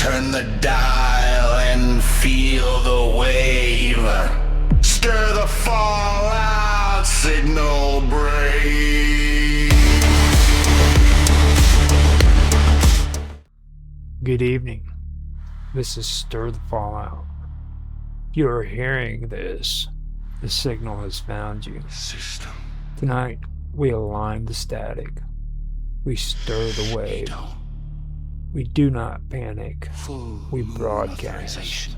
Turn the dial and feel the wave. Stir the fallout, signal brave. Good evening. This is Stir the Fallout. You are hearing this. The signal has found you. System. Tonight, we align the static. We stir the wave. We do not panic. We broadcast. Spin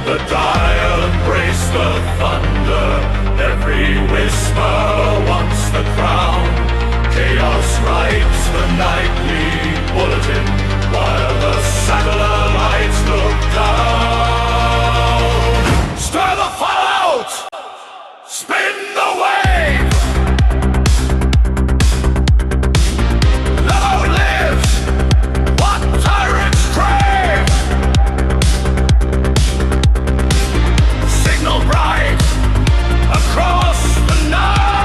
the dial, embrace the thunder. Every whisper wants the crown. Chaos writes the nightly bulletin while the satellites look down. Stir the fallout! Spin the wave! Long live what tyrants crave! Signal bright across the night.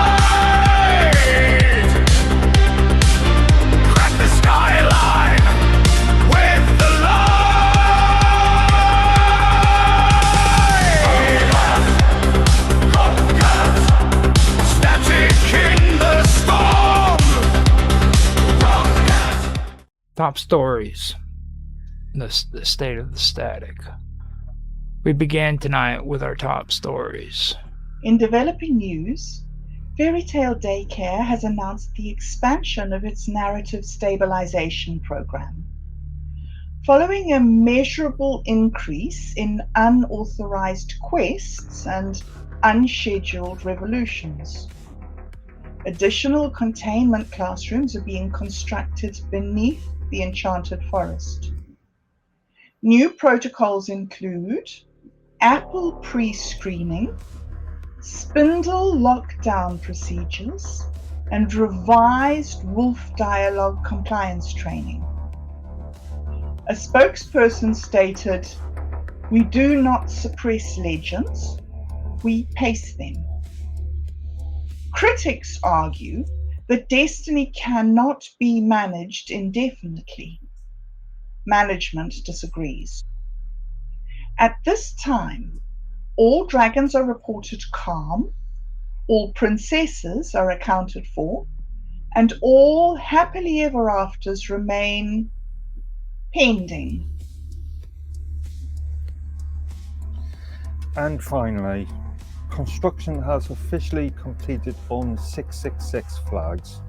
Crack the skyline with the light. Broadcast, static in the storm. Broadcast. Top stories. The state of the static. We began tonight with our top stories. In developing news, Fairy Tale Daycare has announced the expansion of its narrative stabilization program. Following a measurable increase in unauthorized quests and unscheduled revolutions, additional containment classrooms are being constructed beneath the Enchanted Forest. New protocols include Apple pre-screening, Spindle lockdown procedures, and revised Wolf Dialogue compliance training. A spokesperson stated, "We do not suppress legends, we pace them." Critics argue that Destiny cannot be managed indefinitely. Management disagrees. At this time, all dragons are reported calm, all princesses are accounted for, and all happily ever afters remain pending. And finally, construction has officially completed on 666 flags.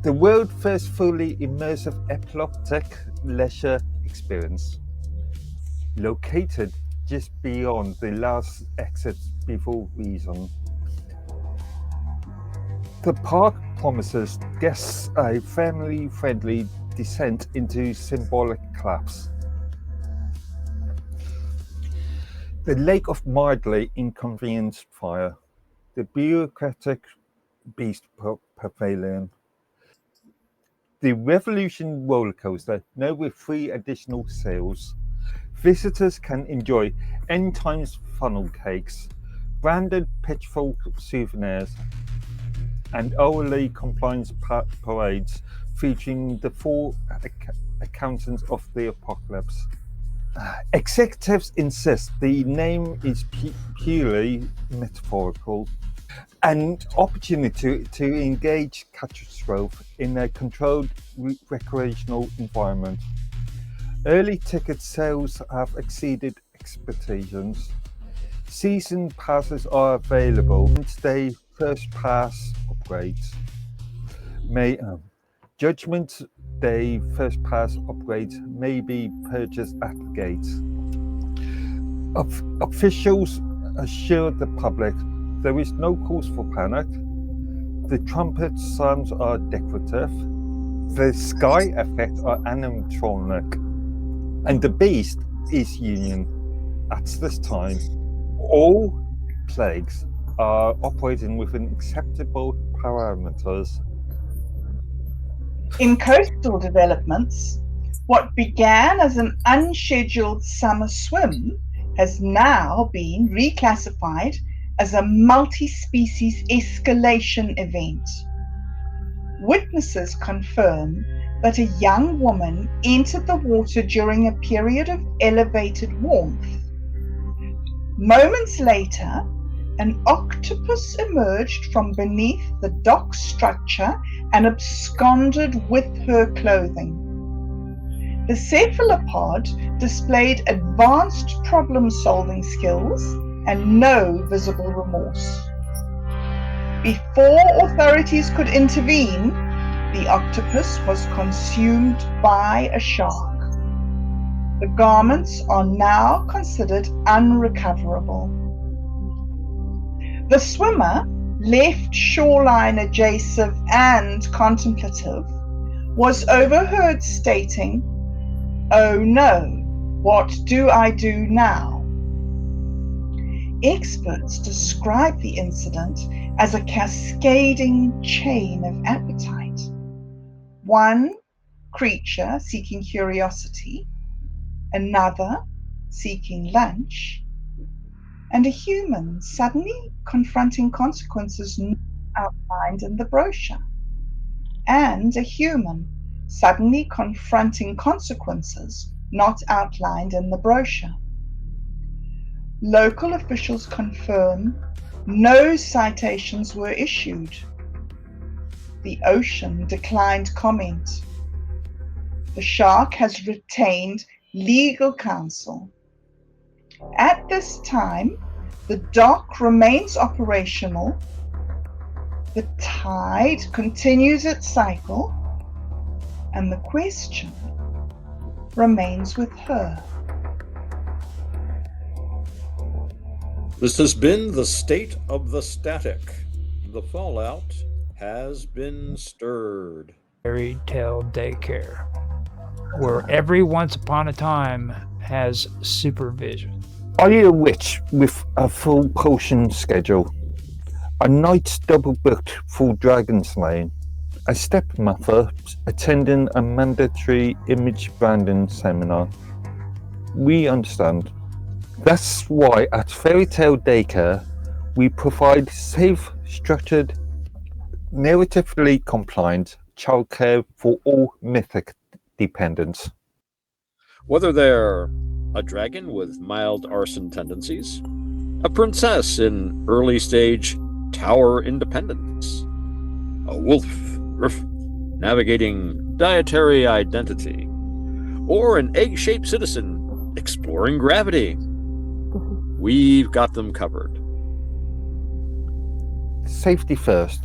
The world's first fully immersive epileptic leisure experience. Located just beyond the last exit before Reason. The park promises guests a family-friendly descent into symbolic collapse. The lake of mildly inconvenienced fire. The bureaucratic beast pavilion. The Revolution roller coaster, now with 3 additional sails. Visitors can enjoy end times funnel cakes, branded pitchfork souvenirs, and hourly compliance parades featuring the 4 accountants of the apocalypse. Executives insist the name is purely metaphorical, an opportunity to engage catastrophe in a controlled recreational environment. Early ticket sales have exceeded expectations. Season passes are available. Wednesday first pass upgrades. Judgment Day first pass upgrades may be purchased at the gate. Officials assured the public there is no cause for panic. The trumpet sounds are decorative. The sky effects are animatronic. And the beast is Union. At this time, all plagues are operating within acceptable parameters. In coastal developments, what began as an unscheduled summer swim has now been reclassified as a multi-species escalation event. Witnesses confirm that a young woman entered the water during a period of elevated warmth. Moments later, an octopus emerged from beneath the dock structure and absconded with her clothing. The cephalopod displayed advanced problem-solving skills and no visible remorse. Before authorities could intervene, the octopus was consumed by a shark. The garments are now considered unrecoverable. The swimmer, left shoreline adjacent and contemplative, was overheard stating, "Oh no, what do I do now?" Experts describe the incident as a cascading chain of appetite. One creature seeking curiosity, another seeking lunch, and a human suddenly confronting consequences not outlined in the brochure, and a human suddenly confronting consequences not outlined in the brochure. Local officials confirm no citations were issued. The ocean declined comment. The shark has retained legal counsel. At this time, the dock remains operational, the tide continues its cycle, and the question remains with her. This has been the state of the static. The fallout has been stirred. Fairy Tale Daycare, where every once upon a time has supervision. Are you a witch with a full potion schedule? A night's double booked full dragon slaying? A stepmother attending a mandatory image branding seminar? We understand. That's why at Fairy Tale Daycare we provide safe, structured, narratively compliant childcare for all mythic dependents. Whether they're a dragon with mild arson tendencies, a princess in early stage tower independence, a wolf navigating dietary identity, or an egg-shaped citizen exploring gravity, we've got them covered. Safety first.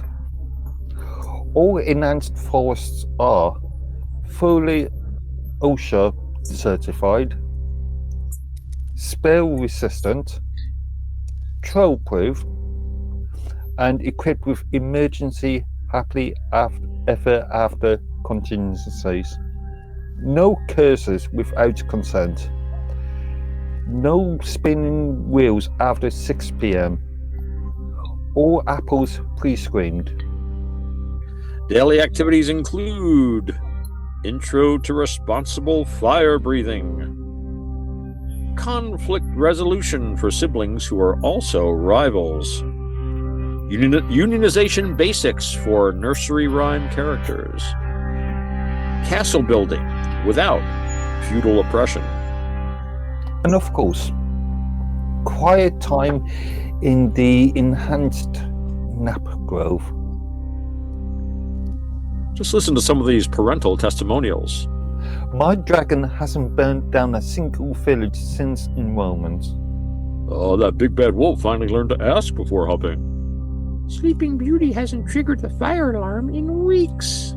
All enhanced forests are fully OSHA certified, spell resistant, troll proof, and equipped with emergency happily ever after contingencies. No cursors without consent. No spinning wheels after 6 p.m. All apples pre-screened. Daily activities include intro to responsible fire breathing, conflict resolution for siblings who are also rivals, unionization basics for nursery rhyme characters, castle building without feudal oppression, And of course, quiet time in the enhanced nap grove. Just listen to some of these parental testimonials. My dragon hasn't burnt down a single village since enrollment. Oh, that big bad wolf finally learned to ask before hopping. Sleeping Beauty hasn't triggered the fire alarm in weeks.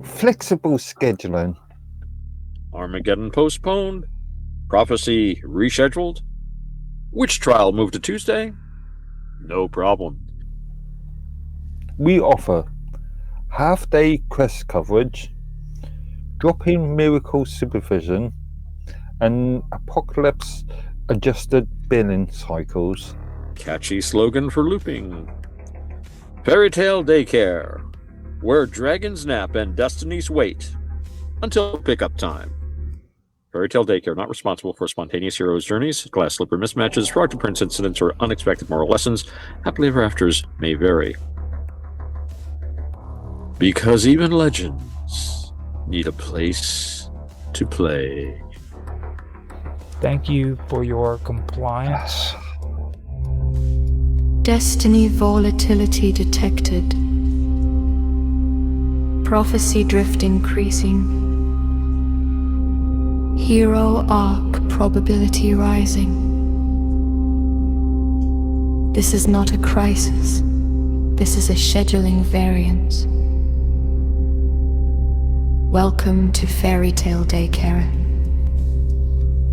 Flexible scheduling. Armageddon postponed. Prophecy rescheduled. Witch trial moved to Tuesday. No problem. We offer half-day quest coverage, drop-in miracle supervision, and apocalypse-adjusted billing cycles. Catchy slogan for looping. Fairy Tale Daycare, where dragons nap and destinies wait until pickup time. Fairy Tale Daycare, not responsible for spontaneous heroes' journeys, glass slipper mismatches, frog to prince incidents, or unexpected moral lessons. Happily ever afters may vary. Because even legends need a place to play. Thank you for your compliance. Destiny volatility detected. Prophecy drift increasing. Hero arc probability rising. This is not a crisis. This is a scheduling variance. Welcome to Fairy Tale Daycare.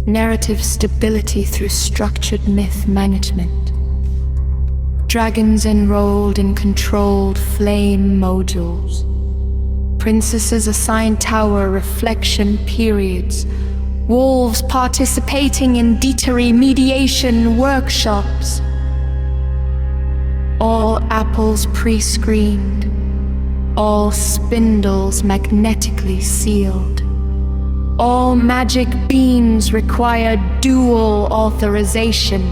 Narrative stability through structured myth management. Dragons enrolled in controlled flame modules. Princesses assigned tower reflection periods. Wolves participating in Dietery mediation workshops. All apples pre-screened. All spindles magnetically sealed. All magic beams require dual authorization.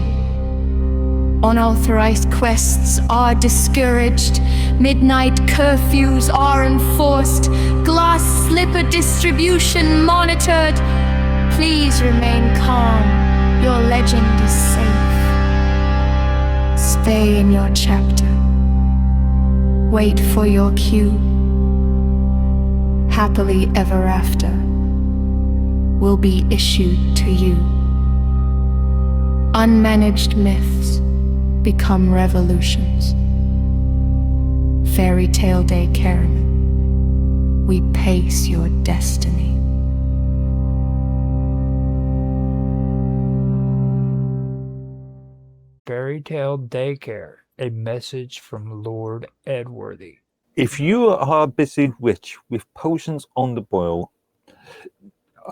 Unauthorized quests are discouraged. Midnight curfews are enforced. Glass slipper distribution monitored. Please remain calm. Your legend is safe. Stay in your chapter. Wait for your cue. Happily ever after will be issued to you. Unmanaged myths become revolutions. Fairy Tale Daycare. We pace your destiny. Fairy Tale Daycare, a message from Lord Edworthy. If you are a busy witch with potions on the boil,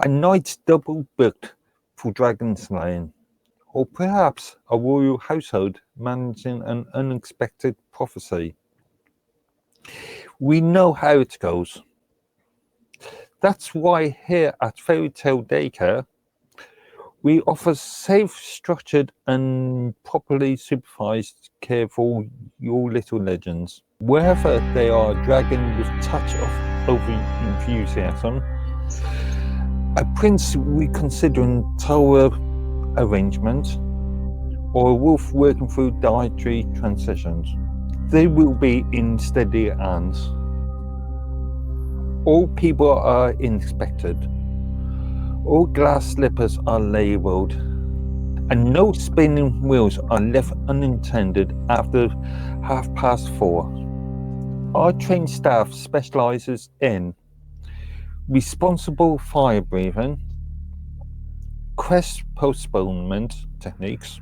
a night double booked for dragon slaying, or perhaps a royal household managing an unexpected prophecy, we know how it goes. That's why here at Fairy Tale Daycare, we offer safe, structured, and properly supervised care for your little legends. Wherever they are a dragon with touch of over-enthusiasm, a prince reconsidering tower arrangement, or a wolf working through dietary transitions, they will be in steady hands. All people are inspected. All glass slippers are labelled, and no spinning wheels are left unattended after 4:30. Our trained staff specialises in responsible fire breathing, quest postponement techniques,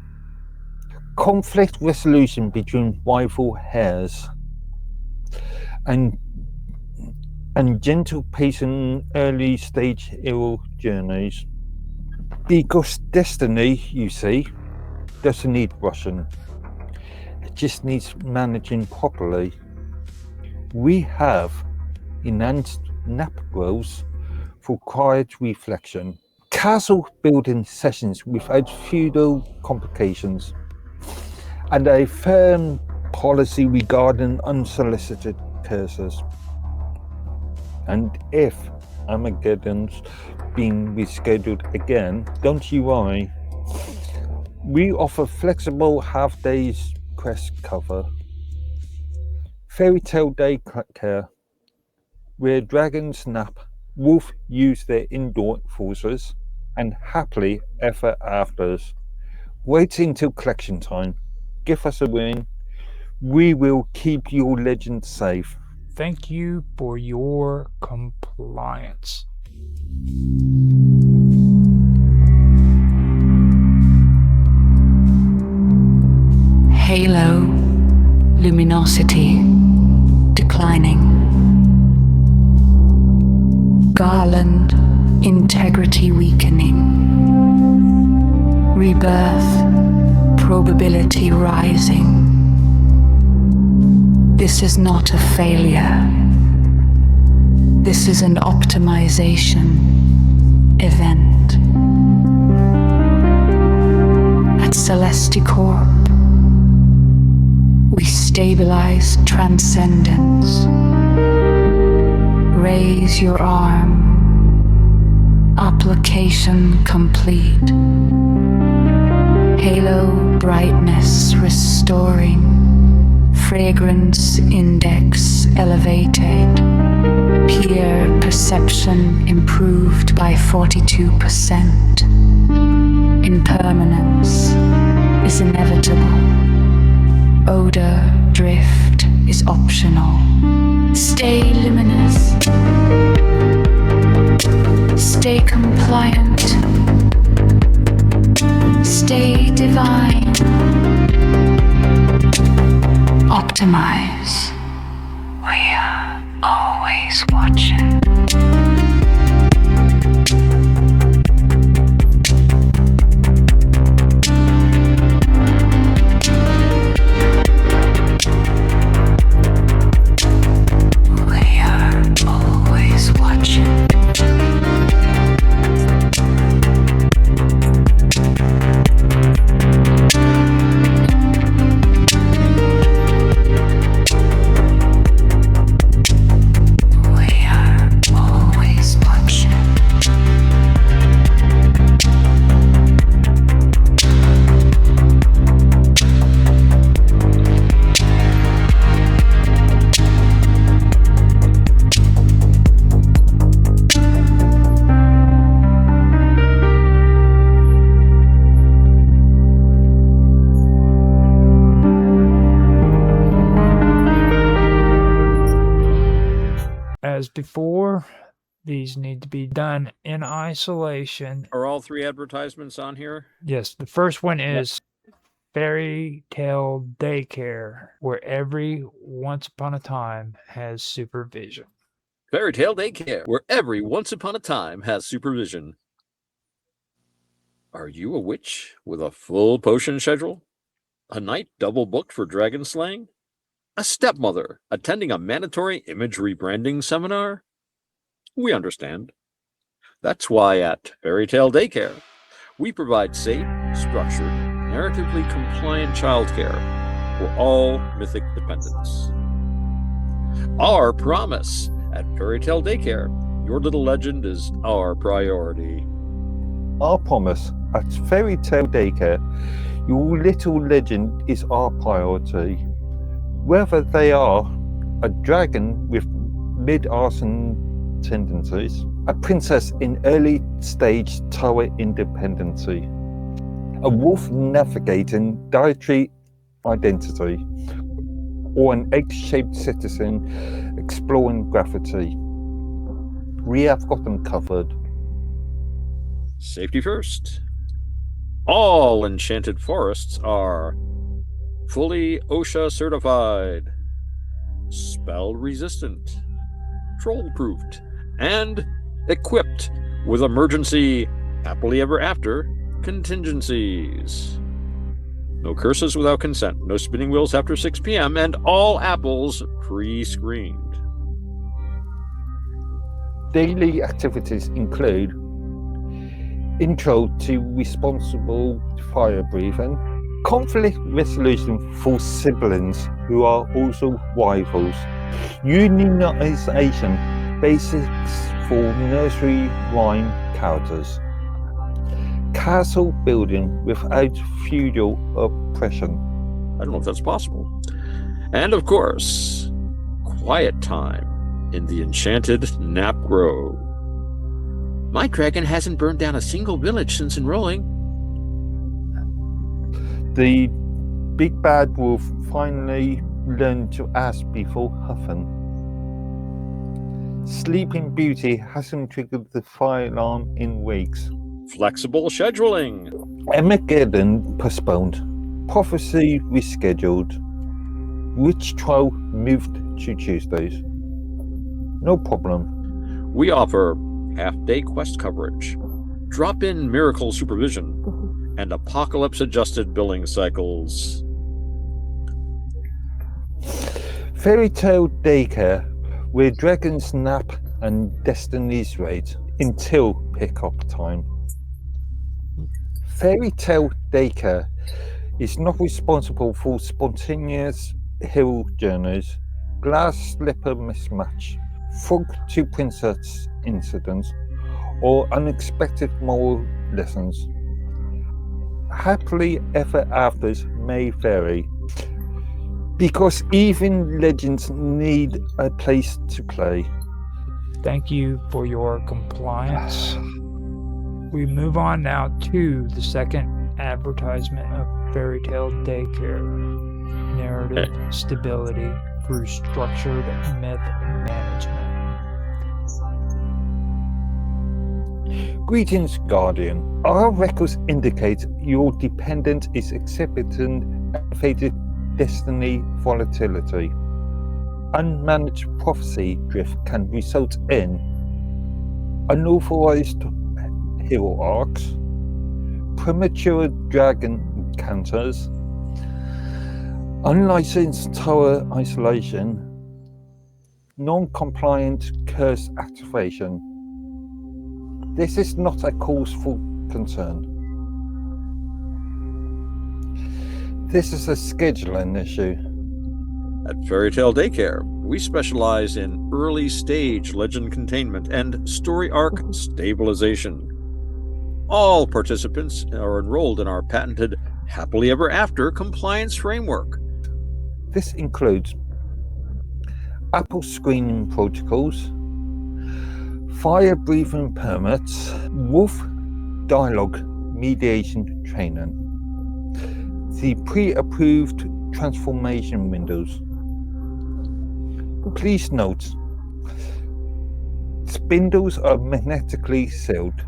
conflict resolution between rival heirs, and gentle pacing early stage hero journeys. Because destiny, you see, doesn't need rushing. It just needs managing properly. We have enhanced nap grows for quiet reflection, castle building sessions without feudal complications, and a firm policy regarding unsolicited curses. And if Armageddon's being rescheduled again, don't you worry. We offer flexible half-days quest cover. Fairy Tale Daycare, where dragons nap, wolf use their indoor forces, and happily ever afters. Wait until collection time. Give us a ring. We will keep your legend safe. Thank you for your compliance. Halo, luminosity, declining. Garland, integrity weakening. Rebirth, probability rising. This is not a failure. This is an optimization event. At Celesticorp, we stabilize transcendence. Raise your arm. Application complete. Halo brightness restoring. Fragrance index elevated. Peer perception improved by 42%. Impermanence is inevitable. Odor drift is optional. Stay luminous. Stay compliant. Stay divine. Optimize. We are always watching. We are always watching. We are always watching. As before, these need to be done in isolation. Are all three advertisements on here? Yes, the first one is Fairy Tale Daycare, where every once upon a time has supervision. Fairy Tale Daycare, where every once upon a time has supervision. Are you a witch with a full potion schedule? A night double booked for dragon slaying? A stepmother attending a mandatory image rebranding seminar? We understand. That's why at Fairy Tale Daycare, we provide safe, structured, narratively compliant childcare for all mythic dependents. Our promise at Fairy Tale Daycare, your little legend is our priority. Our promise at Fairy Tale Daycare, your little legend is our priority. Whether they are a dragon with mid-arson tendencies, a princess in early stage tower independency, a wolf navigating dietary identity, or an egg-shaped citizen exploring gravity, we have got them covered. Safety first. All enchanted forests are fully OSHA certified, spell resistant, troll proofed, and equipped with emergency happily ever after contingencies. No curses without consent, no spinning wheels after 6 p.m., and all apples pre-screened. Daily activities include intro to responsible fire breathing, conflict resolution for siblings who are also rivals, unionization basics for nursery rhyme characters, castle building without feudal oppression. I don't know if that's possible. And of course, quiet time in the enchanted Nap Grove. My dragon hasn't burned down a single village since enrolling. The big bad wolf finally learned to ask before huffing. Sleeping Beauty hasn't triggered the fire alarm in weeks. Flexible scheduling. Armageddon postponed. Prophecy rescheduled. Witch trial moved to Tuesdays. No problem. We offer half-day quest coverage, drop-in miracle supervision, and apocalypse-adjusted billing cycles. Fairy Tale Daycare, where dragons nap and destinies wait until pick-up time. Fairy Tale Daycare is not responsible for spontaneous hill journeys, glass slipper mismatch, Frog to princess incidents, or unexpected moral lessons. Happily ever afters may vary, because even legends need a place to play. Thank you for your compliance. We move on now to the second advertisement of Fairy Tale Daycare. Narrative stability through structured myth management. Greetings, Guardian. Our records indicate your dependent is exhibiting elevated destiny volatility. Unmanaged prophecy drift can result in unauthorized hero arcs, premature dragon encounters, unlicensed tower isolation, non-compliant curse activation. This is not a cause for concern. This is a scheduling issue. At Fairy Tale Daycare, we specialize in early stage legend containment and story arc stabilization. All participants are enrolled in our patented Happily Ever After compliance framework. This includes Apple screening protocols, fire breathing permits, wolf dialogue mediation training, the pre-approved transformation windows. Please note, spindles are magnetically sealed,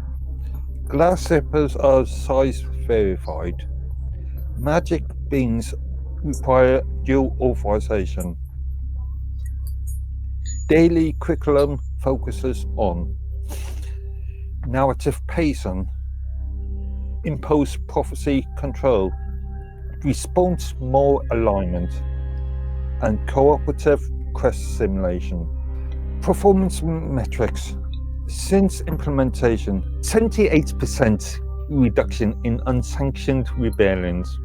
glass zippers are size verified, magic beans require dual authorization. Daily curriculum focuses on narrative pacing, impulse prophecy control, response more alignment, and cooperative quest simulation. Performance metrics. Since implementation, 78% reduction in unsanctioned rebellions,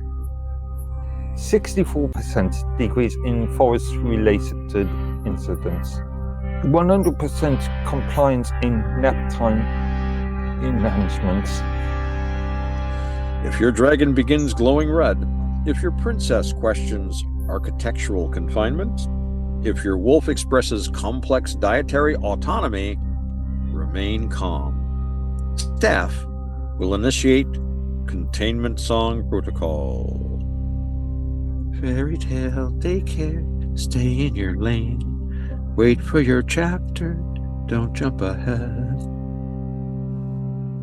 64% decrease in forest-related incidents, 100% compliance in nap time enhancements. If your dragon begins glowing red, if your princess questions architectural confinement, if your wolf expresses complex dietary autonomy, remain calm. Staff will initiate containment song protocol. Fairy Tale Daycare, stay in your lane. Wait for your chapter, don't jump ahead.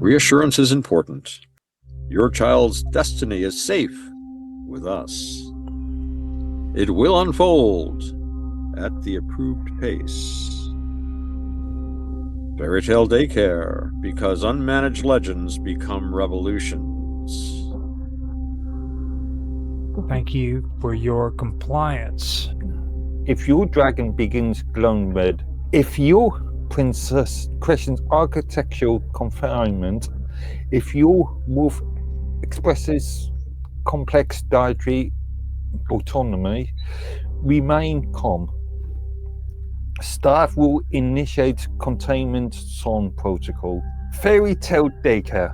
Reassurance is important. Your child's destiny is safe with us. It will unfold at the approved pace. Fairy Tale Daycare, because unmanaged legends become revolutions. Thank you for your compliance. If your dragon begins glowing red, if your princess questions architectural confinement, if your wolf expresses complex dietary autonomy, remain calm. Staff will initiate containment song protocol. Fairy Tale Daycare.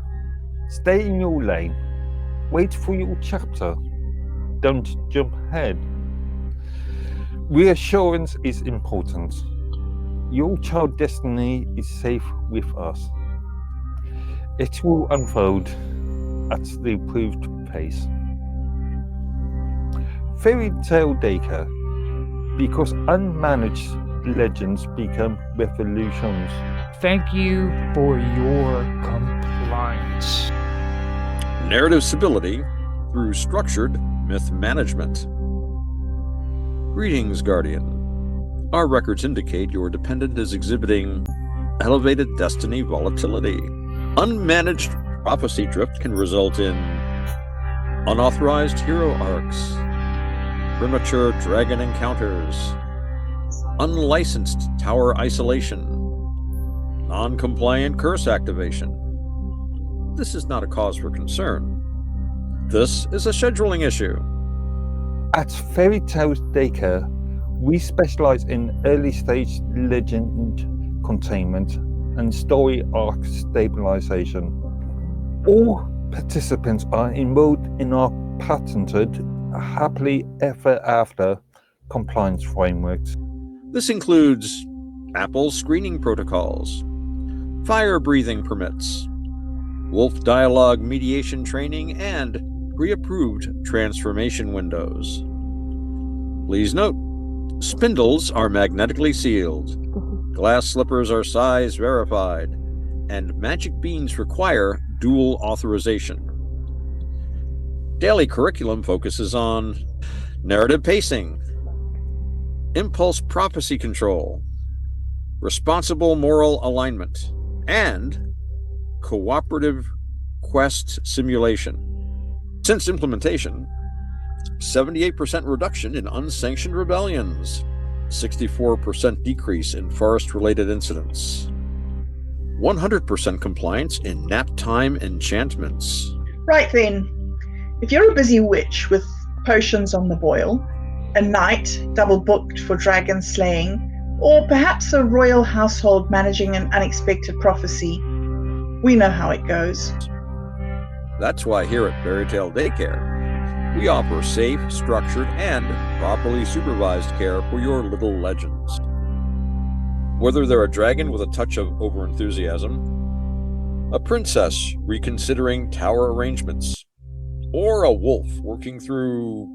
Stay in your lane. Wait for your chapter. Don't jump ahead. Reassurance is important. Your child's destiny is safe with us. It will unfold at the approved pace. Fairy Tale Daycare, because unmanaged legends become revolutions. Thank you for your compliance. Narrative stability through structured myth management. Greetings, Guardian. Our records indicate your dependent is exhibiting elevated destiny volatility. Unmanaged prophecy drift can result in unauthorized hero arcs, premature dragon encounters, unlicensed tower isolation, non-compliant curse activation. This is not a cause for concern. This is a scheduling issue. At Fairy Tale Daycare, We specialize in early stage legend containment and story arc stabilization. All participants are enrolled in our patented happily ever after compliance frameworks. This includes Apple's screening protocols, fire breathing permits, wolf dialogue mediation training, and pre-approved transformation windows. Please note, spindles are magnetically sealed, glass slippers are size verified, and magic beans require dual authorization. Daily curriculum focuses on narrative pacing, impulse prophecy control, responsible moral alignment, and cooperative quest simulation. Since implementation, 78% reduction in unsanctioned rebellions, 64% decrease in forest-related incidents, 100% compliance in nap time enchantments. Right then, if you're a busy witch with potions on the boil, a knight double booked for dragon slaying, or perhaps a royal household managing an unexpected prophecy, we know how it goes. That's why here at Fairy Tale Daycare, we offer safe, structured, and properly supervised care for your little legends. Whether they're a dragon with a touch of overenthusiasm, a princess reconsidering tower arrangements, or a wolf working through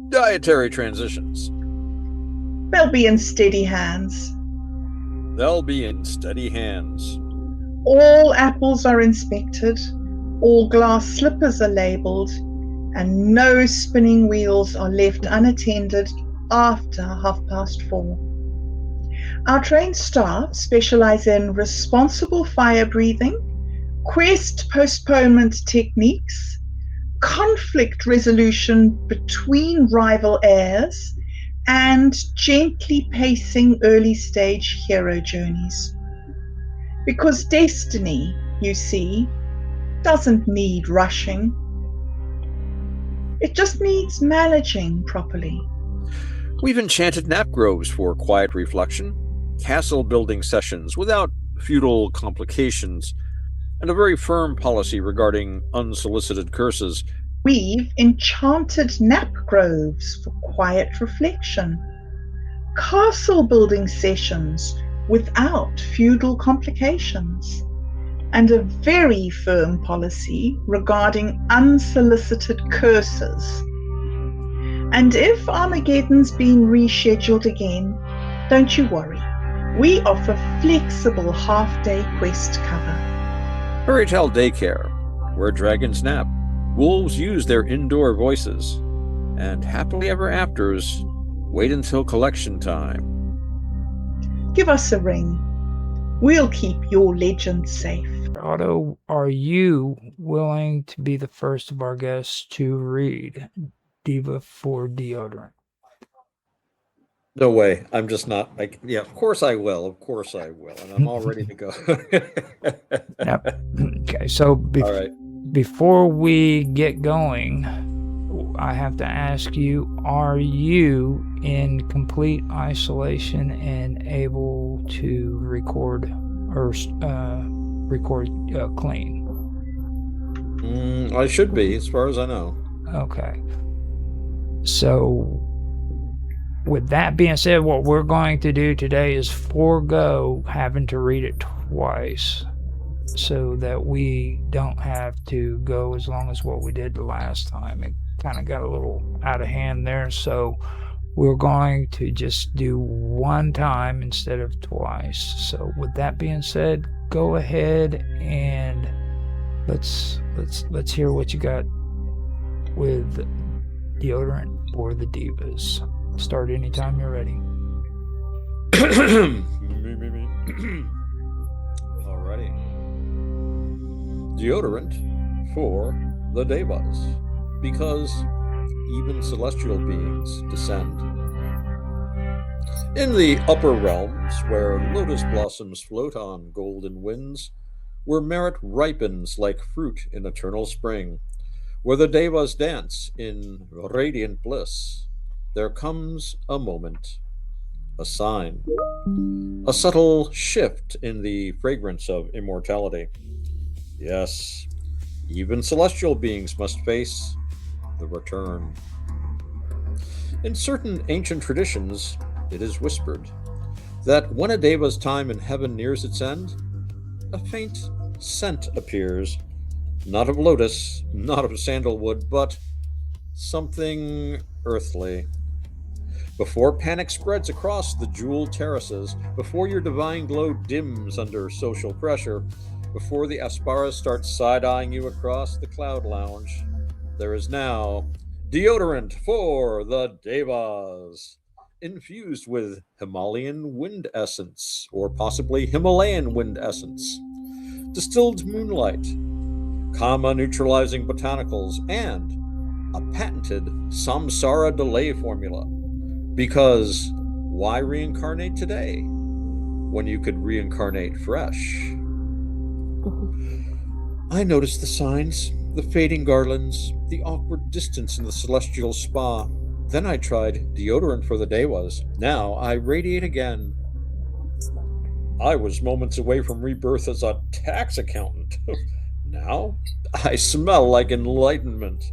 dietary transitions, They'll be in steady hands. they'll be in steady hands. All apples are inspected, all glass slippers are labelled, and no spinning wheels are left unattended after 4:30. Our trained staff specialise in responsible fire breathing, quest postponement techniques, conflict resolution between rival heirs, and gently pacing early stage hero journeys. Because destiny, you see, doesn't need rushing. It just needs managing properly. We've enchanted nap groves for quiet reflection, castle building sessions without feudal complications, and a very firm policy regarding unsolicited curses. We've enchanted nap groves for quiet reflection, castle building sessions without feudal complications, and a very firm policy regarding unsolicited curses. And if Armageddon's been rescheduled again, don't you worry. We offer flexible half-day quest cover. Fairy Tale Daycare, where dragons nap, wolves use their indoor voices, and happily ever afters wait until collection time. Give us a ring. We'll keep your legend safe. Otto, are you willing to be the first of our guests to read Diva for Deodorant? No way. I'm just not like, yeah, of course I will. Of course I will. And I'm all ready to go. Yep. Okay, so All right. before we get going, I have to ask you, are you in complete isolation and able to record or record clean? I should be, as far as I know. Okay. So, with that being said, what we're going to do today is forego having to read it twice so that we don't have to go as long as what we did the last time. It kind of got a little out of hand there, so we're going to just do one time instead of twice. So with that being said, go ahead and let's hear what you got with Deodorant for the Divas. Start anytime you're ready. Alrighty. Deodorant for the Devas, because even celestial beings descend. In the upper realms, where lotus blossoms float on golden winds, where merit ripens like fruit in eternal spring, where the Devas dance in radiant bliss, there comes a moment a sign, a subtle shift in the fragrance of immortality. Yes, even celestial beings must face the return. In certain ancient traditions, it is whispered that when a deva's time in heaven nears its end, a faint scent appears, not of lotus, not of sandalwood, but something earthly. Before panic spreads across the jeweled terraces, before your divine glow dims under social pressure, before the Asparas start side-eyeing you across the cloud lounge, there is now deodorant for the Devas, infused with Himalayan wind essence, or possibly Himalayan wind essence, distilled moonlight, karma neutralizing botanicals, and a patented samsara delay formula. Because why reincarnate today when you could reincarnate fresh? I noticed the signs, the fading garlands, the awkward distance in the celestial spa. Then I tried deodorant for the Devas. Now I radiate again. I was moments away from rebirth as a tax accountant. Now I smell like enlightenment.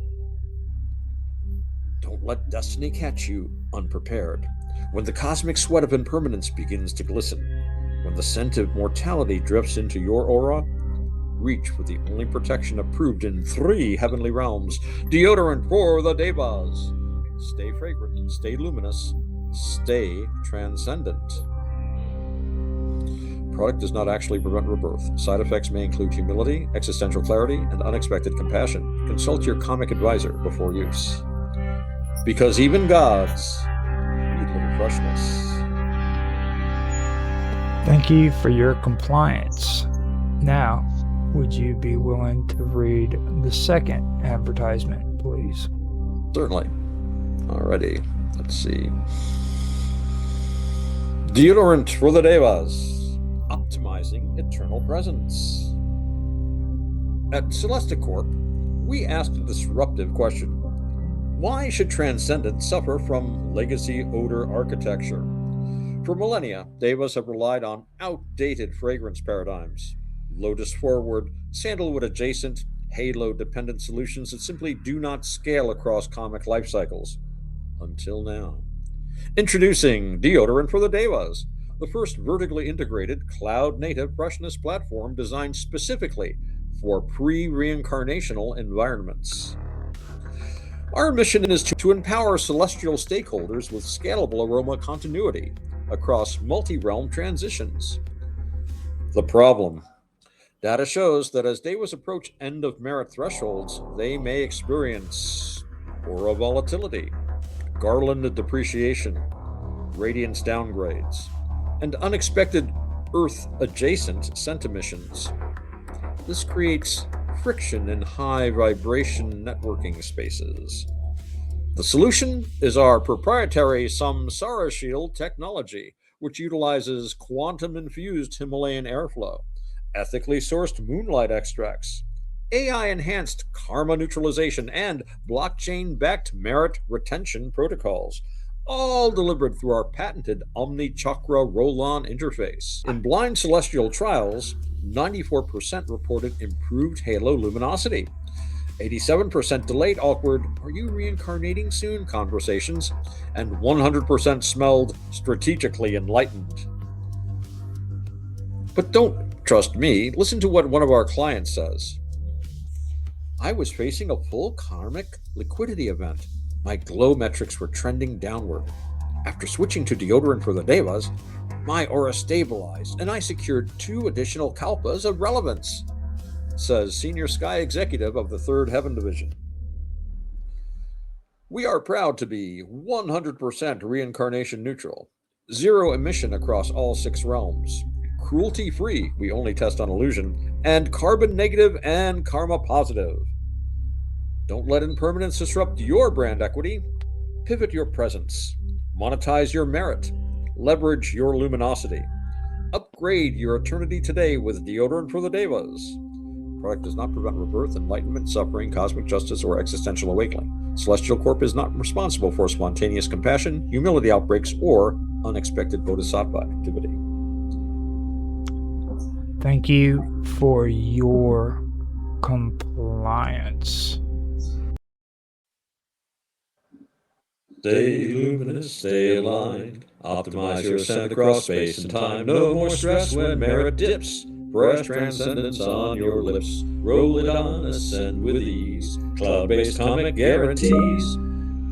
Don't let destiny catch you unprepared. When the cosmic sweat of impermanence begins to glisten, when the scent of mortality drifts into your aura, reach for the only protection approved in 3 heavenly realms. Deodorant for the Devas. Stay fragrant, stay luminous, stay transcendent. Product does not actually prevent rebirth. Side effects may include humility, existential clarity, and unexpected compassion. Consult your comic advisor before use. Because even gods need little freshness. Thank you for your compliance. Now, would you be willing to read the second advertisement, please? Certainly. Alrighty, let's see. Deodorant for the Devas, optimizing eternal presence. At Celesticorp, we asked a disruptive question. Why should Transcendent suffer from legacy odor architecture? For millennia, Devas have relied on outdated fragrance paradigms. Lotus forward, sandalwood adjacent, halo dependent solutions that simply do not scale across comic life cycles. Until now. Introducing Deodorant for the Devas, the first vertically integrated cloud native freshness platform designed specifically for pre-reincarnational environments. Our mission is to empower celestial stakeholders with scalable aroma continuity across multi-realm transitions. The problem. Data shows that as Devas approach end-of-merit thresholds, they may experience aura volatility, garland depreciation, radiance downgrades, and unexpected Earth-adjacent scent emissions. This creates friction in high-vibration networking spaces. The solution is our proprietary Samsara Shield technology, which utilizes quantum-infused Himalayan airflow, ethically sourced moonlight extracts, AI-enhanced karma neutralization, and blockchain-backed merit retention protocols, all delivered through our patented Omni-Chakra roll-on interface. In blind celestial trials, 94% reported improved halo luminosity, 87% delayed awkward "are you reincarnating soon" conversations, and 100% smelled strategically enlightened. But don't trust me, listen to what one of our clients says. I was facing a full karmic liquidity event. My glow metrics were trending downward. After switching to deodorant for the Devas, my aura stabilized and I secured 2 additional kalpas of relevance, says Senior Sky Executive of the 3rd Heaven Division. We are proud to be 100% reincarnation neutral, 0 emission across all 6 realms, cruelty-free, we only test on illusion, and carbon negative and karma positive. Don't let impermanence disrupt your brand equity. Pivot your presence. Monetize your merit. Leverage your luminosity. Upgrade your eternity today with deodorant for the Devas. Product does not prevent rebirth, enlightenment, suffering, cosmic justice, or existential awakening. Celestial Corp is not responsible for spontaneous compassion, humility outbreaks, or unexpected bodhisattva activity. Thank you for your compliance. Stay luminous, stay aligned. Optimize your ascent across space and time. No more stress when merit dips. Fresh transcendence on your lips. Roll it on, ascend with ease. Cloud-based comic guarantees.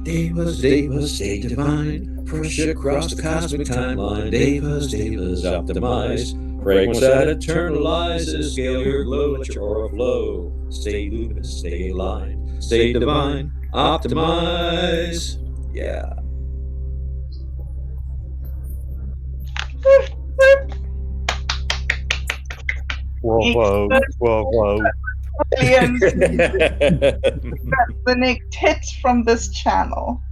Devas, devas, stay divine. Fresh across the cosmic timeline. Devas, devas, optimize. Fragrance that eternalizes. Scale your glow, let your aura flow. Stay luminous, stay aligned. Stay divine, optimize. Yeah. Bravo, bravo. Brilliant. That's the next hit from this channel.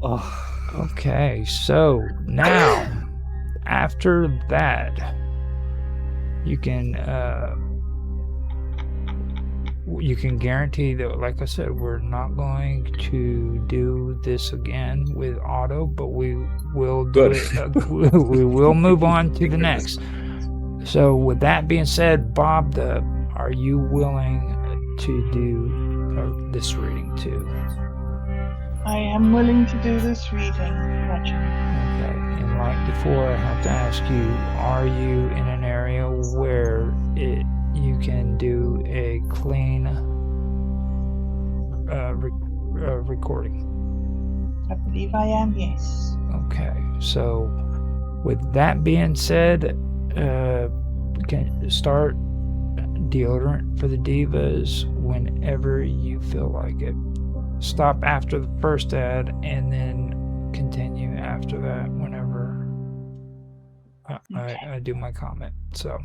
Oh, Okay, so now after that, you can guarantee that, like I said, we're not going to do this again with auto, but we will do it. We will move on to the next. So with that being said, Bob, are you willing to do this reading too? I am willing to do this reading, Roger. Okay, and like before, I have to ask you, are you in an area where you can do a clean recording? I believe I am, yes. Okay, so with that being said, we can start deodorant for the divas whenever you feel like it. Stop after the first ad and then continue after that whenever I do my comment. So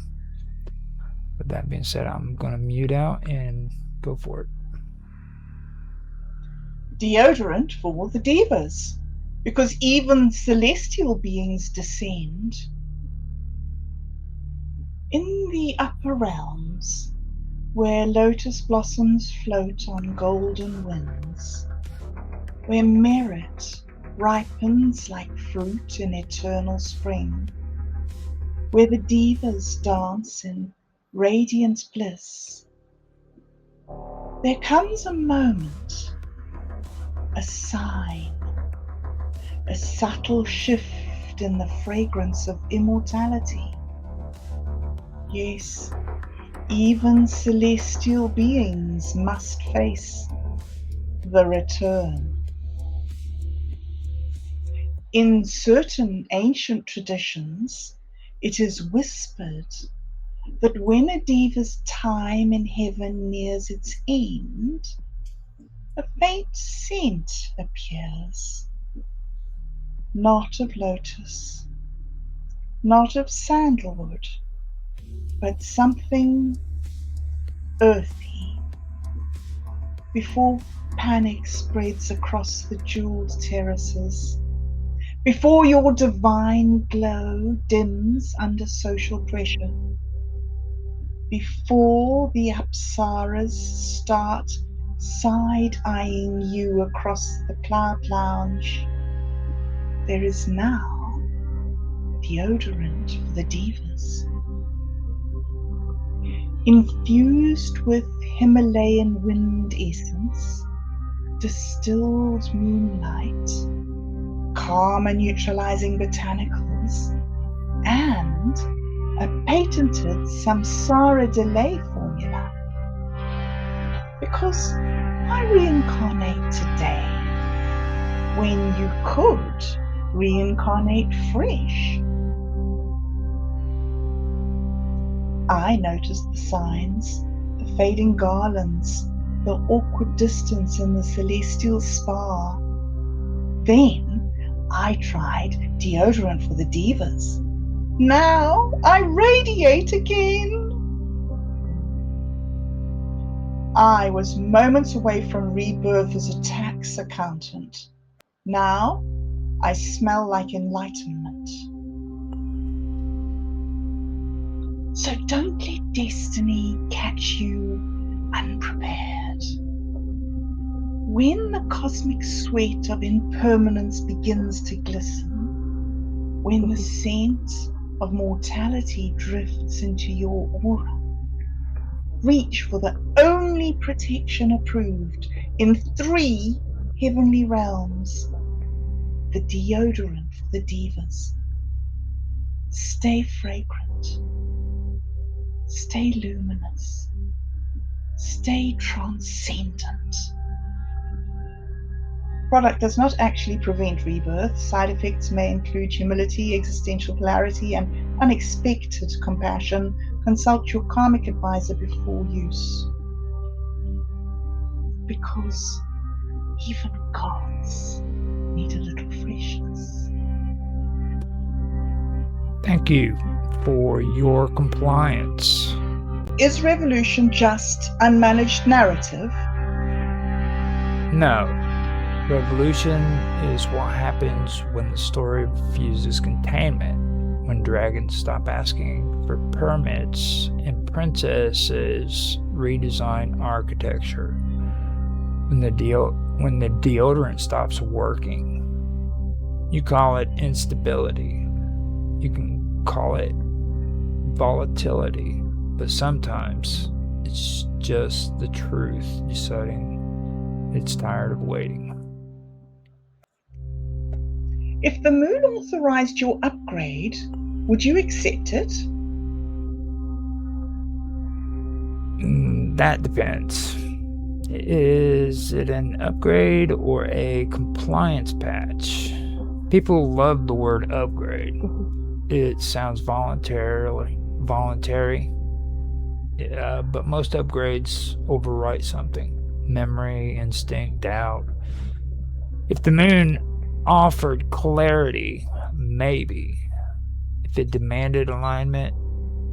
with that being said, I'm going to mute out and go for it. Deodorant for the divas, because even celestial beings descend. In the upper realms, where lotus blossoms float on golden winds, where merit ripens like fruit in eternal spring, where the divas dance in radiant bliss, there comes a moment, a sign, a subtle shift in the fragrance of immortality. Yes, even celestial beings must face the return. In certain ancient traditions, it is whispered that when a diva's time in heaven nears its end, a faint scent appears, not of lotus, not of sandalwood, but something earthy. Before panic spreads across the jeweled terraces, before your divine glow dims under social pressure, before the apsaras start side-eyeing you across the cloud lounge, there is now deodorant for the divas. Infused with Himalayan wind essence, distilled moonlight, karma neutralizing botanicals, and a patented samsara delay formula. Because why reincarnate today when you could reincarnate fresh? I noticed the signs, the fading garlands, the awkward distance in the celestial spa. Then I tried deodorant for the divas. Now I radiate again. I was moments away from rebirth as a tax accountant. Now I smell like enlightenment. So don't let destiny catch you unprepared. When the cosmic sweat of impermanence begins to glisten, when the scent of mortality drifts into your aura, reach for the only protection approved in 3 heavenly realms, the deodorant for the divas. Stay fragrant, stay luminous, stay transcendent. Product does not actually prevent rebirth. Side effects may include humility, existential polarity, and unexpected compassion. Consult your karmic advisor before use. Because even gods need a little freshness. Thank you for your compliance. Is revolution just unmanaged narrative? No. Revolution is what happens when the story refuses containment, when dragons stop asking for permits and princesses redesign architecture, when the deodorant stops working. You call it instability. You can call it volatility, but sometimes it's just the truth deciding it's tired of waiting. If the moon authorized your upgrade, would you accept it? That depends. Is it an upgrade or a compliance patch? People love the word upgrade. It sounds voluntary, but most upgrades overwrite something. Memory, instinct, doubt. If the moon offered clarity, maybe. If it demanded alignment,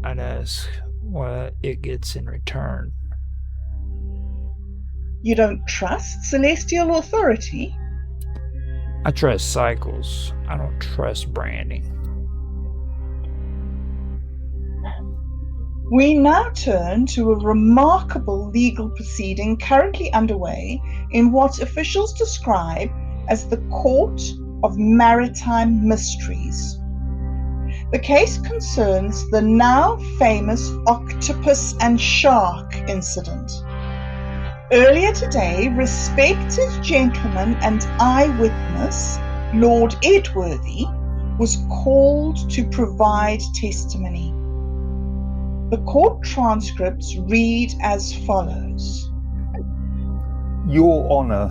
I'd ask what it gets in return. You don't trust celestial authority? I trust cycles. I don't trust branding. We now turn to a remarkable legal proceeding currently underway in what officials describe as the Court of Maritime Mysteries. The case concerns the now famous octopus and shark incident. Earlier today, respected gentleman and eyewitness, Lord Edworthy, was called to provide testimony. The court transcripts read as follows. Your Honour,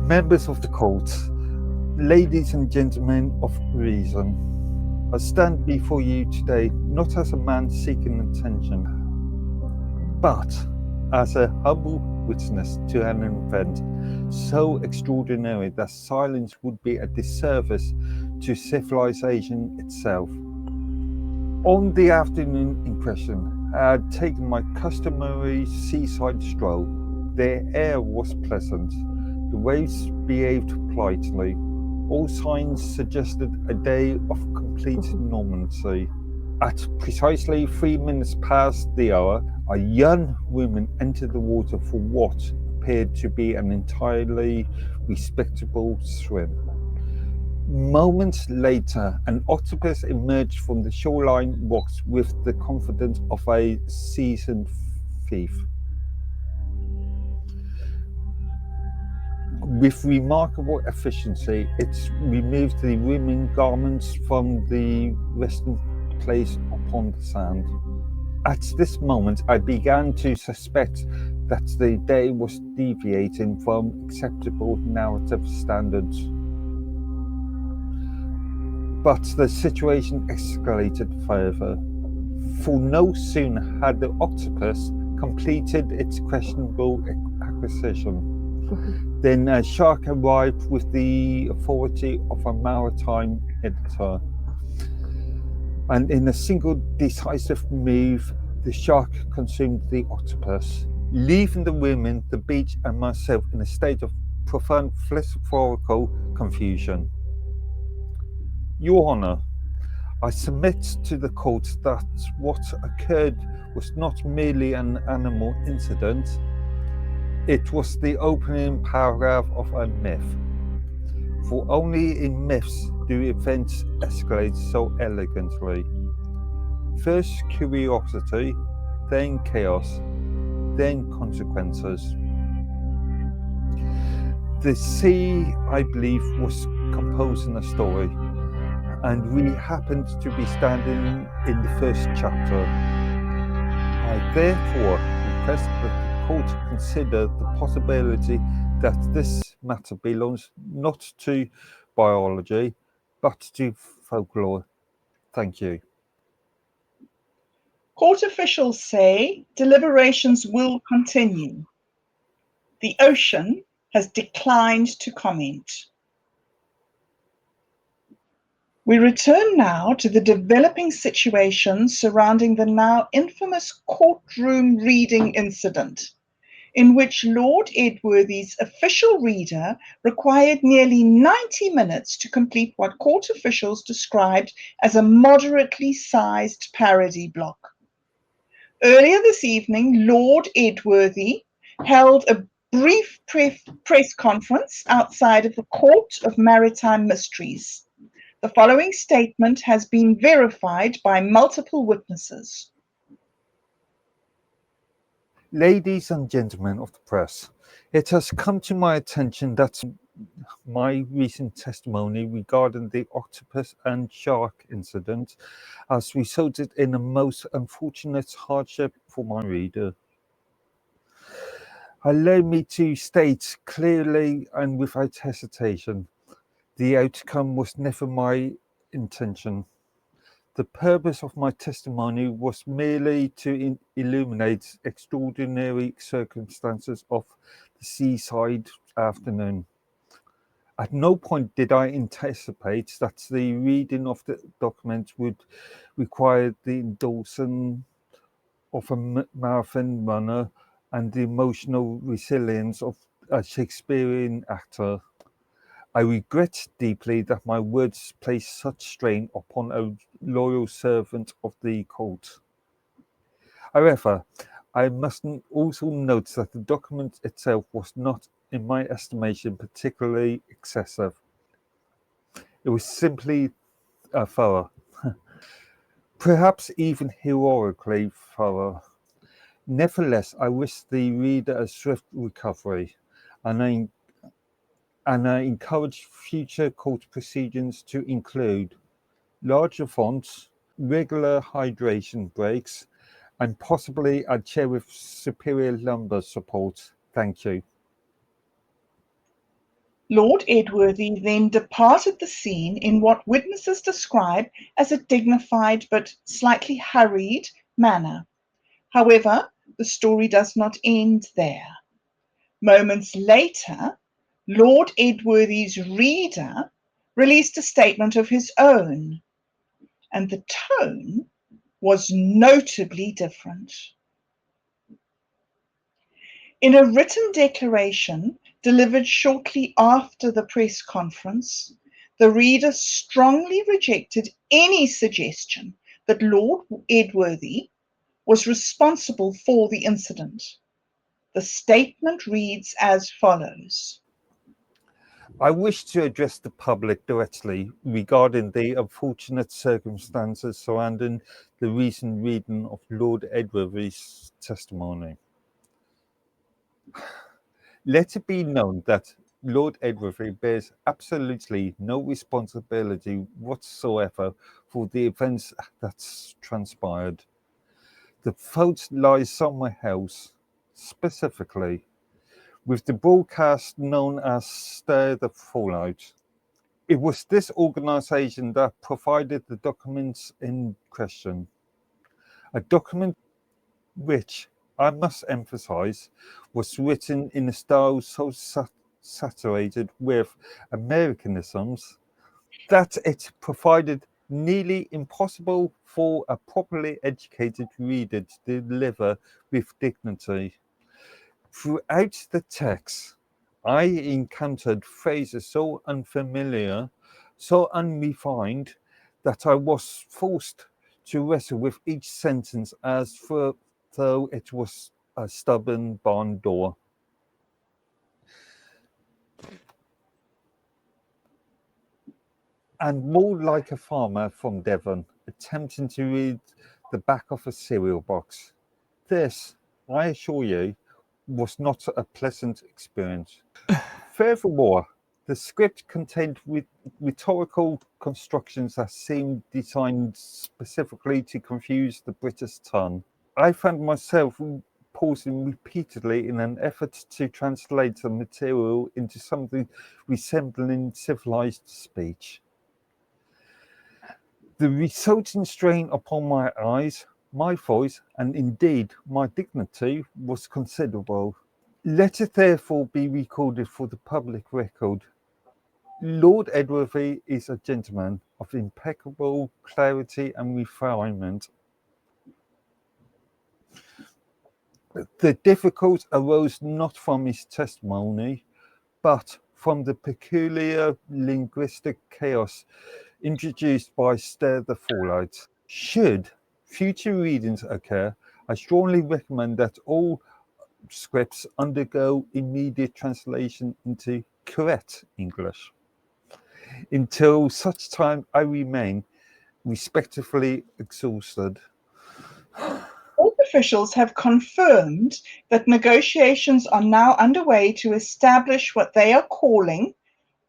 members of the court, ladies and gentlemen of reason, I stand before you today not as a man seeking attention, but as a humble witness to an event so extraordinary that silence would be a disservice to civilization itself. On the afternoon in question, I had taken my customary seaside stroll. The air was pleasant, the waves behaved politely. All signs suggested a day of complete normalcy. At precisely 3 minutes past the hour, a young woman entered the water for what appeared to be an entirely respectable swim. Moments later, an octopus emerged from the shoreline rocks with the confidence of a seasoned thief. With remarkable efficiency, it removed the women's garments from the resting place upon the sand. At this moment, I began to suspect that the day was deviating from acceptable narrative standards. But the situation escalated further, for no sooner had the octopus completed its questionable acquisition than a shark arrived with the authority of a maritime editor. And in a single decisive move, the shark consumed the octopus, leaving the women, the beach, and myself in a state of profound philosophical confusion. Your Honour, I submit to the court that what occurred was not merely an animal incident, it was the opening paragraph of a myth. For only in myths do events escalate so elegantly. First curiosity, then chaos, then consequences. The sea, I believe, was composing a story, and we happened to be standing in the first chapter. I therefore request that the court consider the possibility that this matter belongs not to biology, but to folklore. Thank you. Court officials say deliberations will continue. The ocean has declined to comment. We return now to the developing situation surrounding the now infamous courtroom reading incident, in which Lord Edworthy's official reader required nearly 90 minutes to complete what court officials described as a moderately sized parody block. Earlier this evening, Lord Edworthy held a brief press conference outside of the Court of Maritime Mysteries. The following statement has been verified by multiple witnesses. Ladies and gentlemen of the press, it has come to my attention that my recent testimony regarding the octopus and shark incident has resulted in a most unfortunate hardship for my reader. Allow me to state clearly and without hesitation, the outcome was never my intention. The purpose of my testimony was merely to illuminate extraordinary circumstances of the seaside afternoon. At no point did I anticipate that the reading of the document would require the endorsement of a marathon runner and the emotional resilience of a Shakespearean actor. I regret deeply that my words placed such strain upon a loyal servant of the court. However, I must also note that the document itself was not, in my estimation, particularly excessive. It was simply thorough, perhaps even heroically thorough. Nevertheless, I wish the reader a swift recovery, and I encourage future court proceedings to include larger fonts, regular hydration breaks, and possibly a chair with superior lumbar support. Thank you. Lord Edworthy then departed the scene in what witnesses describe as a dignified but slightly hurried manner. However, the story does not end there. Moments later, Lord Edworthy's reader released a statement of his own, and the tone was notably different. In a written declaration delivered shortly after the press conference, the reader strongly rejected any suggestion that Lord Edworthy was responsible for the incident. The statement reads as follows. I wish to address the public directly regarding the unfortunate circumstances surrounding the recent reading of Lord Edworthy's testimony. Let it be known that Lord Edworthy bears absolutely no responsibility whatsoever for the events that transpired. The fault lies somewhere else, specifically with the broadcast known as Stir the Fallout. It was this organisation that provided the documents in question. A document which, I must emphasise, was written in a style so saturated with Americanisms that it provided nearly impossible for a properly educated reader to deliver with dignity. Throughout the text, I encountered phrases so unfamiliar, so unrefined, that I was forced to wrestle with each sentence as though it was a stubborn barn door. And more like a farmer from Devon, attempting to read the back of a cereal box. This, I assure you, was not a pleasant experience. Furthermore, the script contained rhetorical constructions that seemed designed specifically to confuse the British tongue. I found myself pausing repeatedly in an effort to translate the material into something resembling civilized speech. The resulting strain upon my eyes, my voice, and indeed my dignity was considerable. Let it therefore be recorded for the public record. Lord Edworthy is a gentleman of impeccable clarity and refinement. The difficulty arose not from his testimony, but from the peculiar linguistic chaos introduced by Stir the Fallout. Should future readings occur, I strongly recommend that all scripts undergo immediate translation into correct English. Until such time I remain respectively exhausted. Court officials have confirmed that negotiations are now underway to establish what they are calling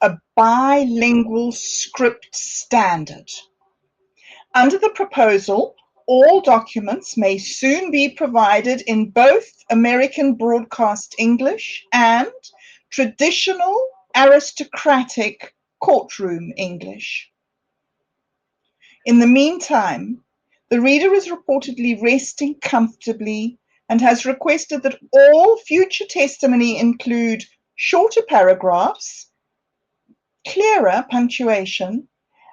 a bilingual script standard. Under the proposal, all documents may soon be provided in both American broadcast English and traditional aristocratic courtroom English. In the meantime, the reader is reportedly resting comfortably and has requested that all future testimony include shorter paragraphs, clearer punctuation,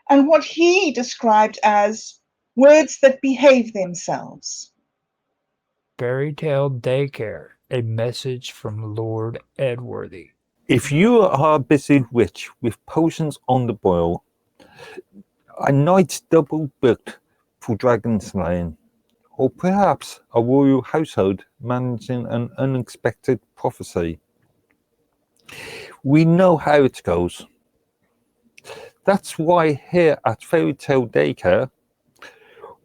and what he described as words that behave themselves. Fairy Tale Daycare, a message from Lord Edworthy. If you are a busy witch with potions on the boil, a night double booked for dragon slaying, or perhaps a royal household managing an unexpected prophecy, we know how it goes. That's why here at Fairy Tale Daycare,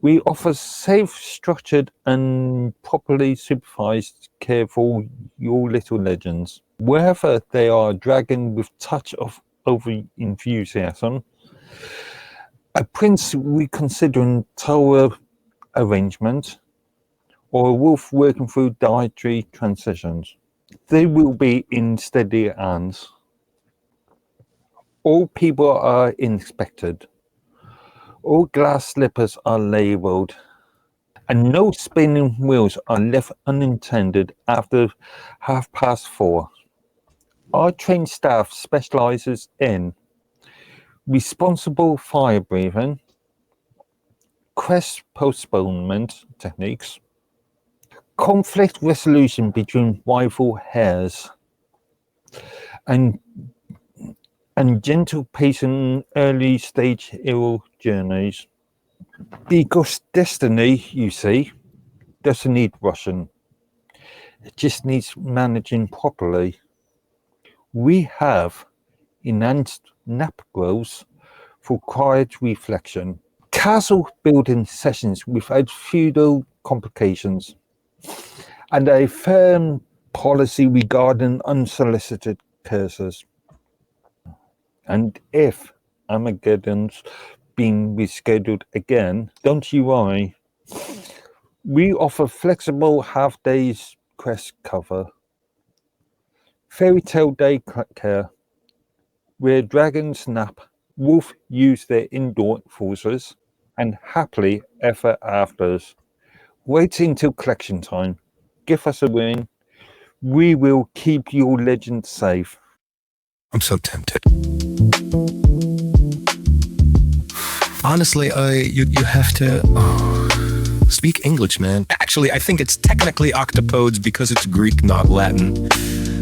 we offer safe, structured, and properly supervised care for your little legends. Whether they are a dragon with touch of over-enthusiasm, a prince reconsidering tower arrangement, or a wolf working through dietary transitions, they will be in steady hands. All people are inspected. All glass slippers are labelled, and no spinning wheels are left unattended after 4:30. Our trained staff specialises in responsible fire breathing, quest postponement techniques, conflict resolution between rival hares, and gentle pacing early stage hero journeys. Because destiny, you see, doesn't need rushing. It just needs managing properly. We have enhanced nap grows for quiet reflection, castle building sessions without feudal complications, and a firm policy regarding unsolicited curses. And if Armageddon's been rescheduled again, don't you worry. We offer flexible half-days quest cover. Fairy Tale Daycare, where dragons nap, wolf use their indoor forces, and happily ever afters. Wait until collection time. Give us a ring. We will keep your legend safe. I'm so tempted. Honestly, you have to speak English, man. Actually, I think it's technically octopodes because it's Greek, not Latin.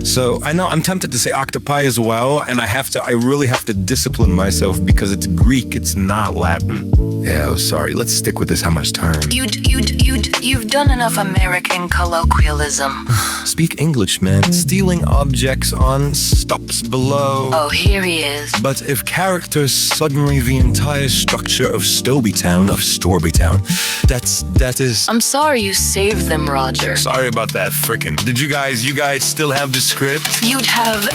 So I know I'm tempted to say octopi as well, and I really have to discipline myself because it's Greek, it's not Latin. Yeah, oh, sorry. Let's stick with this. How much time? You've done enough American colloquialism. Speak English, man. Stealing objects on stops below. Oh, here he is. But if characters suddenly the entire structure of Storbytown, that is. I'm sorry you saved them, Roger. Sorry about that, frickin'. Did you guys still have the script? You'd have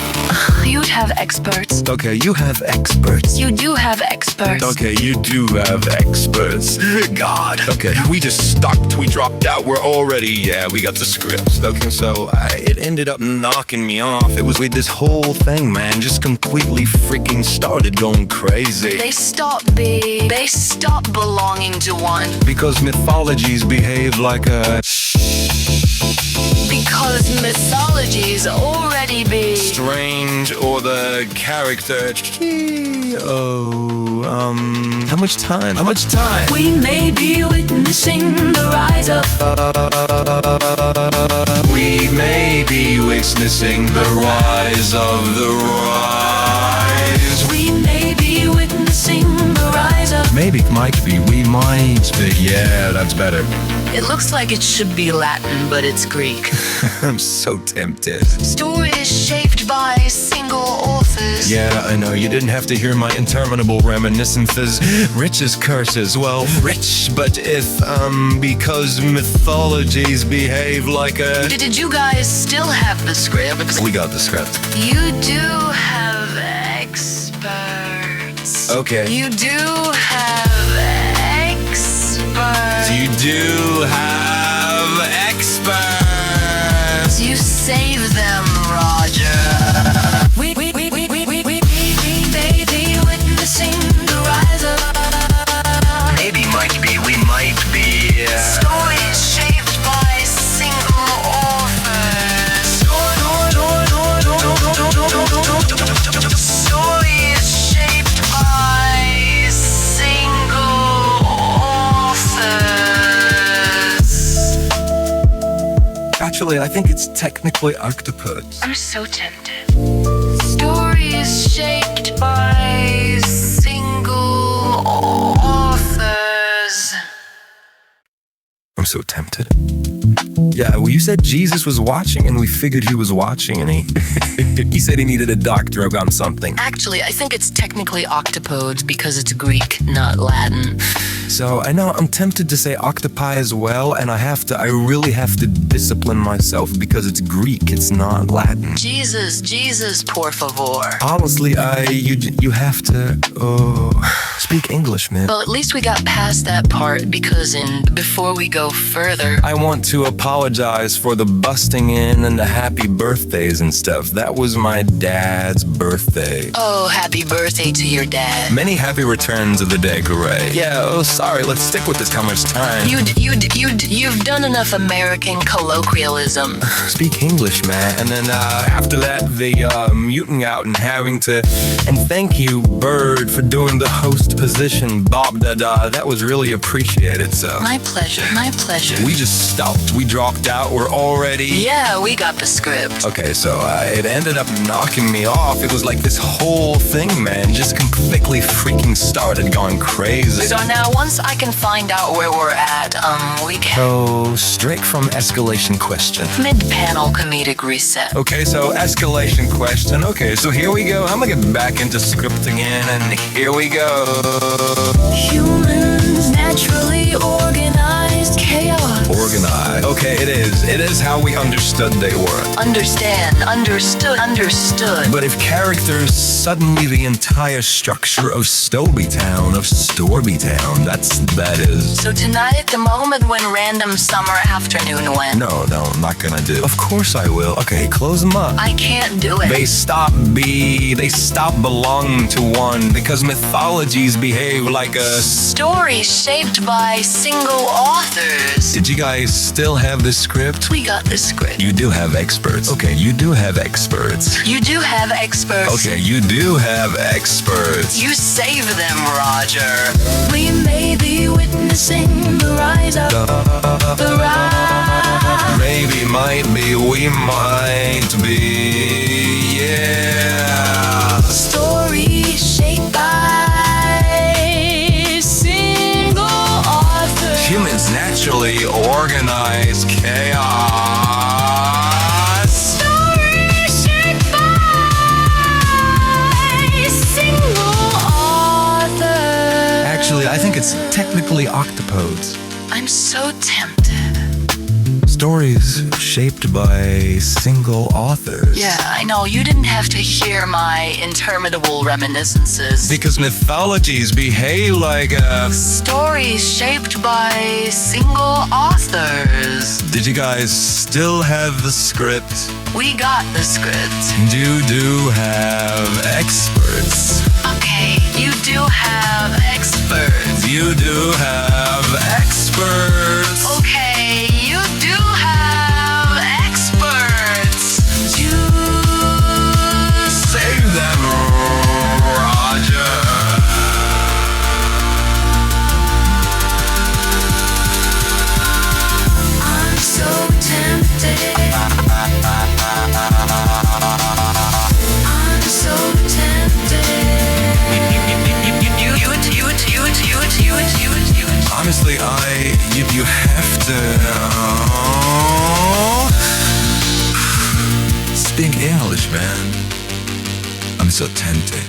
experts. Okay, you have experts. You do have experts. Okay, you do have experts. God. Okay, we just stopped. We dropped out. We're already, we got the scripts. Okay, so it ended up knocking me off. It was with this whole thing, man, just completely freaking started going crazy. They stopped belonging to one. Because mythologies behave like a... Because mythologies already be strange, or the character... How much time? We may be witnessing the rise of... We may be witnessing the rise of the rise. We may be witnessing the rise of... Maybe, might be, we might be. Yeah, that's better. It looks like it should be Latin, but it's Greek. I'm so tempted. Stories shaped by single authors. Yeah, I know, you didn't have to hear my interminable reminiscences. Rich's curses, well, rich, but if, because mythologies behave like a... Did you guys still have the script? We got the script. You do have experts. Okay. You do have experts. You do have experts. You save them, Roger. We may be witnessing the rise of... Maybe, might be, we might be... Stories shaped by single authors. Stories shaped by single authors. Actually, I think it's technically octopods. I'm so tempted. Stories shaped by single authors. I'm so tempted. Yeah, well, you said Jesus was watching, and we figured he was watching, and he said he needed a doctor about something. Actually, I think it's technically octopodes because it's Greek, not Latin. So I know I'm tempted to say octopi as well, and I really have to discipline myself because it's Greek, it's not Latin. Jesus, por favor. Honestly, you have to speak English, man. Well, at least we got past that part because before we go further, I want to apologize for the busting in and the happy birthdays and stuff. That was my dad's birthday. Oh, happy birthday to your dad. Many happy returns of the day, Gray. Yeah, sorry, let's stick with this. How much time? You've done enough American colloquialism. Speak English, man. And then after that, the muting out and having to... And thank you, Bird, for doing the host position. Bob Dada, that was really appreciated, so... My pleasure. We just stopped. We dropped out. We're already... Yeah, we got the script. Okay, so it ended up knocking me off. It was like this whole thing, man, just completely freaking started going crazy. So now, once I can find out where we're at, we can... So, straight from escalation question. Mid-panel comedic reset. Okay, so escalation question. Okay, so here we go. I'm gonna get back into scripting in, and here we go. Humans naturally organized chaos. Organized. Okay, it is. It is how we understood they were. Understood. But if characters suddenly the entire structure of Storbytown, that is. So tonight at the moment when random summer afternoon went. No, I'm not gonna do. Of course I will. Okay, close them up. I can't do it. They stop belonging to one because mythologies behave like a story shaped by single authors. Did you guys still have the script? We got the script. You do have experts. Okay, you do have experts. You do have experts. Okay, you do have experts. You save them, Roger. We may be witnessing the rise of the rise. Maybe, might be, we might be. organized chaos. Story shaped by single author. Actually, I think it's technically octopodes. I'm so tempted. Stories shaped by single authors. Yeah, I know. You didn't have to hear my interminable reminiscences. Because mythologies behave like Stories shaped by single authors. Did you guys still have the script? We got the script. You do have experts. Okay, you do have experts. You do have experts. Okay, you do have experts. You Save them, Roger. I'm so tempted. I'm so tempted. You. Honestly, you have to speak English, man. I'm so tempted.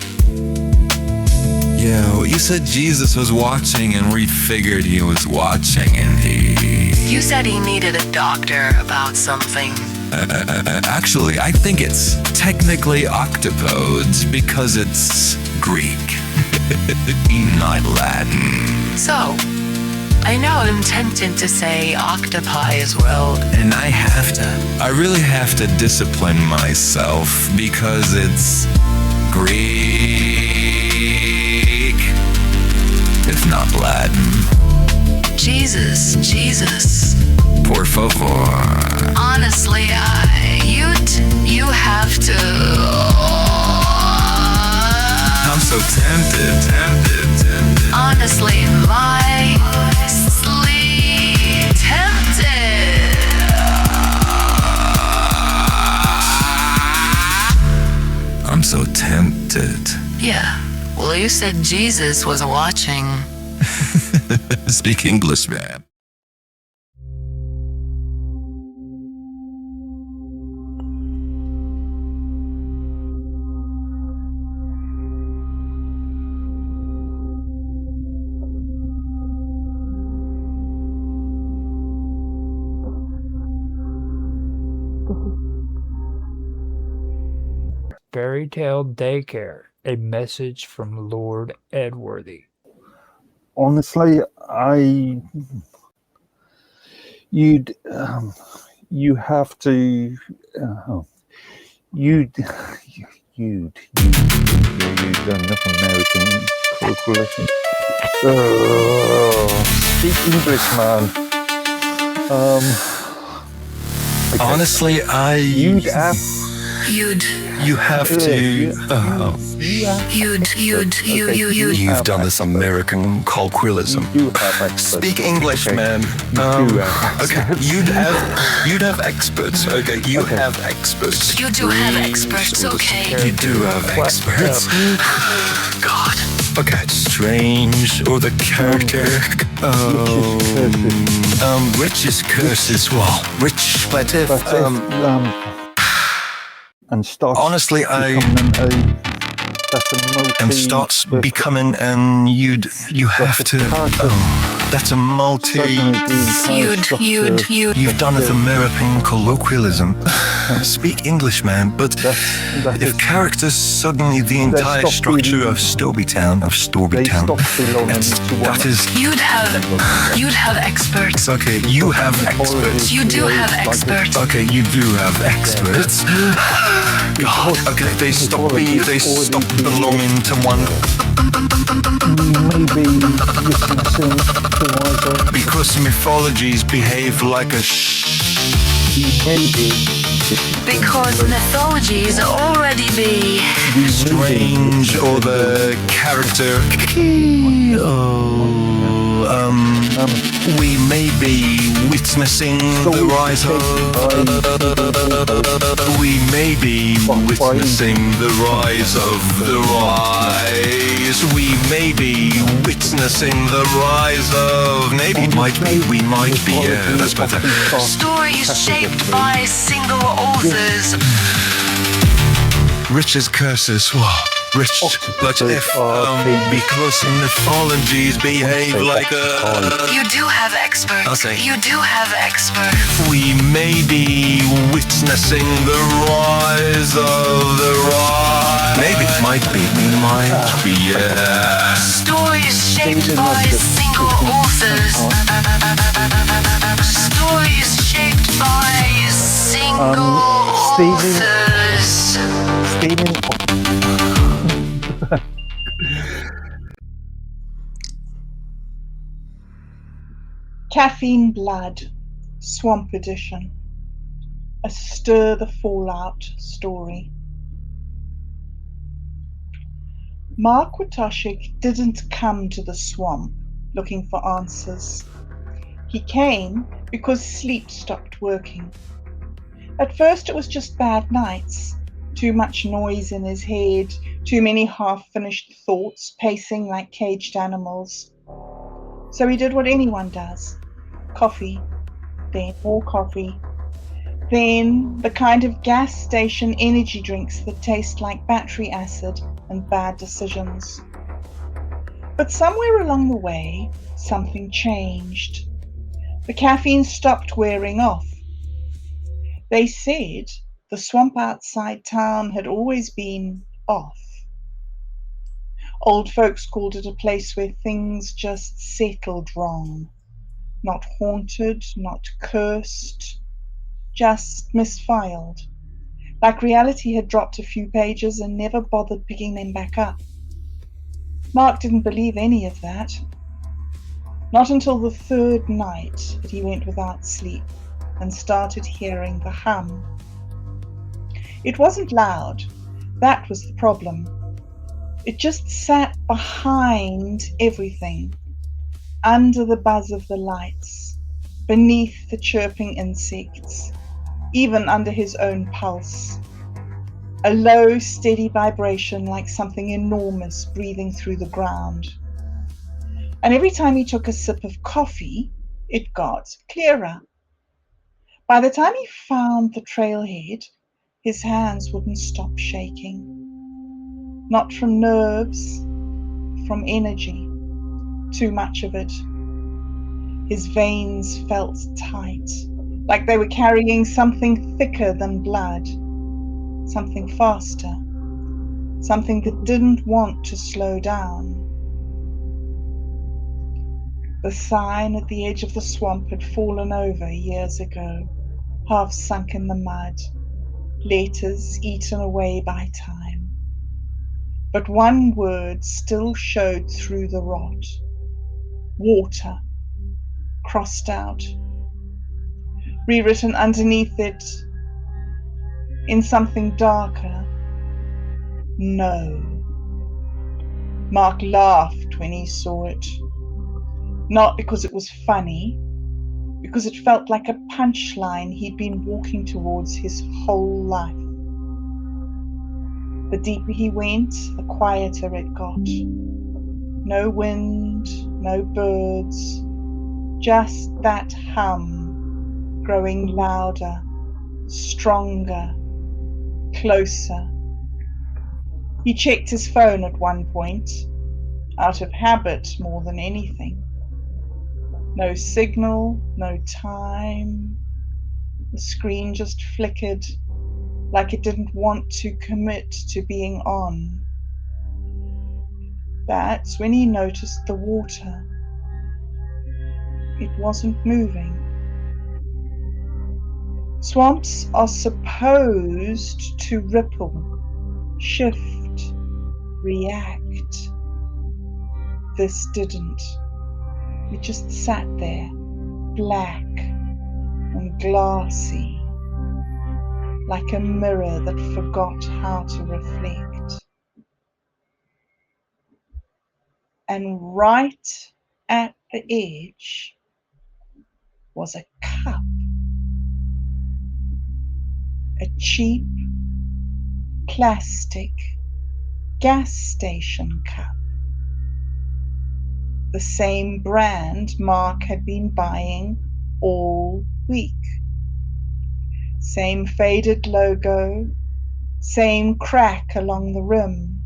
Yeah, you said Jesus was watching, and we figured he was watching, and You said he needed a doctor about something. Actually, I think it's technically octopodes because it's Greek, not Latin. So, I know I'm tempted to say octopi as well. And I really have to discipline myself because it's Greek, if not Latin. Jesus. Por favor. Honestly, you have to. I'm so tempted. Honestly, tempted. I'm so tempted. Yeah. Well, you said Jesus was watching. Speak English, man. Fairy Tale Daycare, a message from Lord Edworthy. Honestly, you have to, you'd enough American colloquialism. Speak English, man. Okay. Honestly, You'd have. You have to. You've done this American colloquialism. Speak English, man. Okay, you'd have experts. Okay, you have experts. You do have experts, okay? You do have experts. God. Okay, strange or the character. Rich's curses. Well, rich, but if and starts honestly, starts becoming, and you have to. That's a multi. You've done it American colloquialism. Speak English, man. But if characters suddenly the entire structure of Storytown, that is. You'd have experts. Okay, you have experts. You do have experts. Okay, you do have experts. God, okay, they stop belonging to one. Maybe listen to either. Because mythologies behave like a Because mythologies already be strange or the character. We may be witty witnessing the rise of. We may be witnessing the rise of the rise. We may be witnessing the rise of. Maybe, might be, we might be. Yeah, that's better. Stories shaped by single authors. Rich's curses. Whoa. Rich, but if because mythologies behave like a. You do have experts. I'll say. You do have experts. We may be witnessing the rise of the rise. Maybe, might be, yeah. Stories shaped by single authors. Stories shaped by single authors. Stealing. Caffeine Blood, Swamp Edition. A Stir the Fallout story. Mark Watoshik didn't come to the swamp looking for answers. He came because sleep stopped working. At first it was just bad nights, too much noise in his head, too many half-finished thoughts pacing like caged animals. So he did what anyone does. Coffee, then more coffee, then the kind of gas station energy drinks that taste like battery acid and bad decisions. But somewhere along the way, something changed. The caffeine stopped wearing off. They said the swamp outside town had always been off. Old folks called it a place where things just settled wrong. Not haunted, not cursed, just misfiled. Like reality had dropped a few pages and never bothered picking them back up. Mark didn't believe any of that. Not until the third night that he went without sleep and started hearing the hum. It wasn't loud. That was the problem. It just sat behind everything, under the buzz of the lights, beneath the chirping insects, even under his own pulse. A low, steady vibration like something enormous breathing through the ground. And every time he took a sip of coffee, it got clearer. By the time he found the trailhead, his hands wouldn't stop shaking. Not from nerves, from energy. Too much of it. His veins felt tight, like they were carrying something thicker than blood, something faster, something that didn't want to slow down. The sign at the edge of the swamp had fallen over years ago, half sunk in the mud, letters eaten away by time. But one word still showed through the rot. Water, crossed out, rewritten underneath it in something darker. No. Mark laughed when he saw it. Not because it was funny, because it felt like a punchline he'd been walking towards his whole life. The deeper he went, the quieter it got. No wind, no birds, just that hum, growing louder, stronger, closer. He checked his phone at one point, out of habit more than anything. No signal, no time. The screen just flickered, like it didn't want to commit to being on. That's when he noticed the water. It wasn't moving. Swamps are supposed to ripple, shift, react. This didn't. It just sat there, black and glassy, like a mirror that forgot how to reflect. And right at the edge, was a cup. A cheap plastic gas station cup. The same brand Mark had been buying all week. Same faded logo, same crack along the rim.